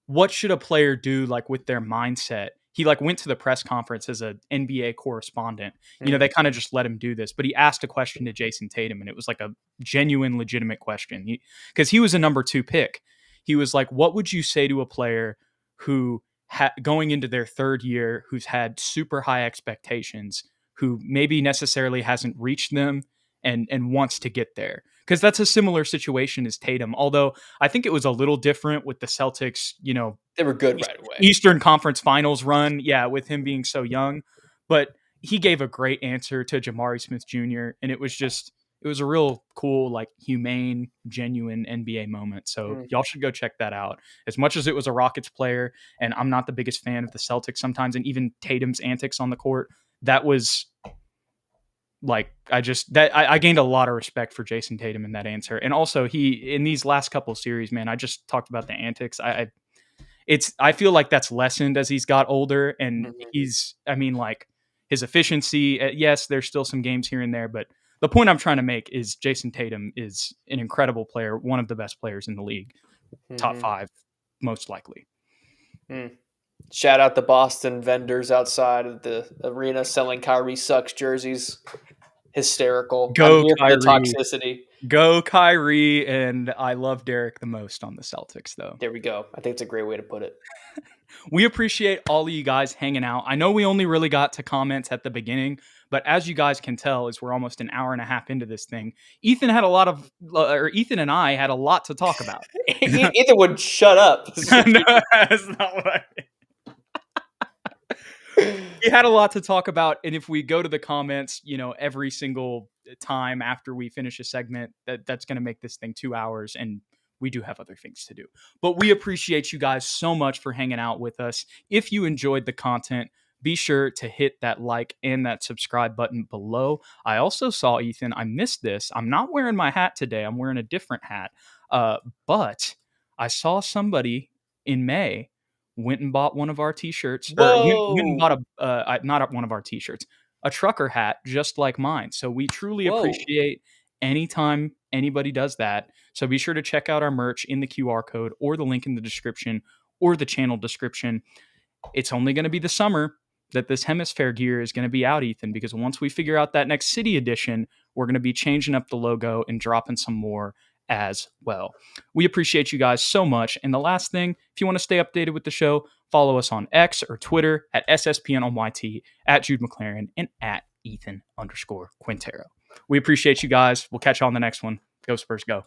what should a player do like with their mindset. He like went to the press conference as an NBA correspondent. You know, they kind of just let him do this, but he asked a question to Jason Tatum, and it was like a genuine, legitimate question because he was a number 2 pick. He was like, "What would you say to a player who going into their 3rd year, who's had super high expectations, who maybe necessarily hasn't reached them and wants to get there?" Because that's a similar situation as Tatum. Although I think it was a little different with the Celtics, you know, They were good right away. Eastern Conference Finals run. Yeah, with him being so young. But he gave a great answer to Jabari Smith Jr. And it was a real cool, like humane, genuine NBA moment. So y'all should go check that out. As much as it was a Rockets player, and I'm not the biggest fan of the Celtics sometimes, and even Tatum's antics on the court, that was like I gained a lot of respect for Jason Tatum in that answer. And also he in these last couple of series, man, I just talked about the antics. I feel like that's lessened as he's got older, and like his efficiency. Yes, there's still some games here and there, but the point I'm trying to make is Jason Tatum is an incredible player, one of the best players in the league, top 5, most likely. Shout out the Boston vendors outside of the arena selling Kyrie sucks jerseys. Hysterical. Go I'm here Kyrie. for the toxicity. Go Kyrie, and I love Derek the most on the Celtics, though. There we go. I think it's a great way to put it. We appreciate all of you guys hanging out. I know we only really got to comments at the beginning, but as you guys can tell, as we're almost an hour and a half into this thing, Ethan and I had a lot to talk about. Ethan would shut up. No, that's not what I mean. We had a lot to talk about, and if we go to the comments, you know, every single time after we finish a segment, that's going to make this thing 2 hours, and we do have other things to do. But we appreciate you guys so much for hanging out with us. If you enjoyed the content, be sure to hit that like and that subscribe button below. I also saw, Ethan, I missed this. I'm not wearing my hat today. I'm wearing a different hat. But I saw somebody in May went and bought one of our t-shirts. Or went and bought not one of our t-shirts, a trucker hat just like mine. So we truly appreciate anytime anybody does that. So be sure to check out our merch in the QR code or the link in the description or the channel description. It's only going to be the summer that this hemisphere gear is going to be out, Ethan, because once we figure out that next city edition, we're going to be changing up the logo and dropping some more as well. We appreciate you guys so much. And the last thing, if you want to stay updated with the show, follow us on X or Twitter at SSPN on YT, at Jude McLaren, and at Ethan_Quintero. We appreciate you guys. We'll catch you on the next one. Go Spurs, go.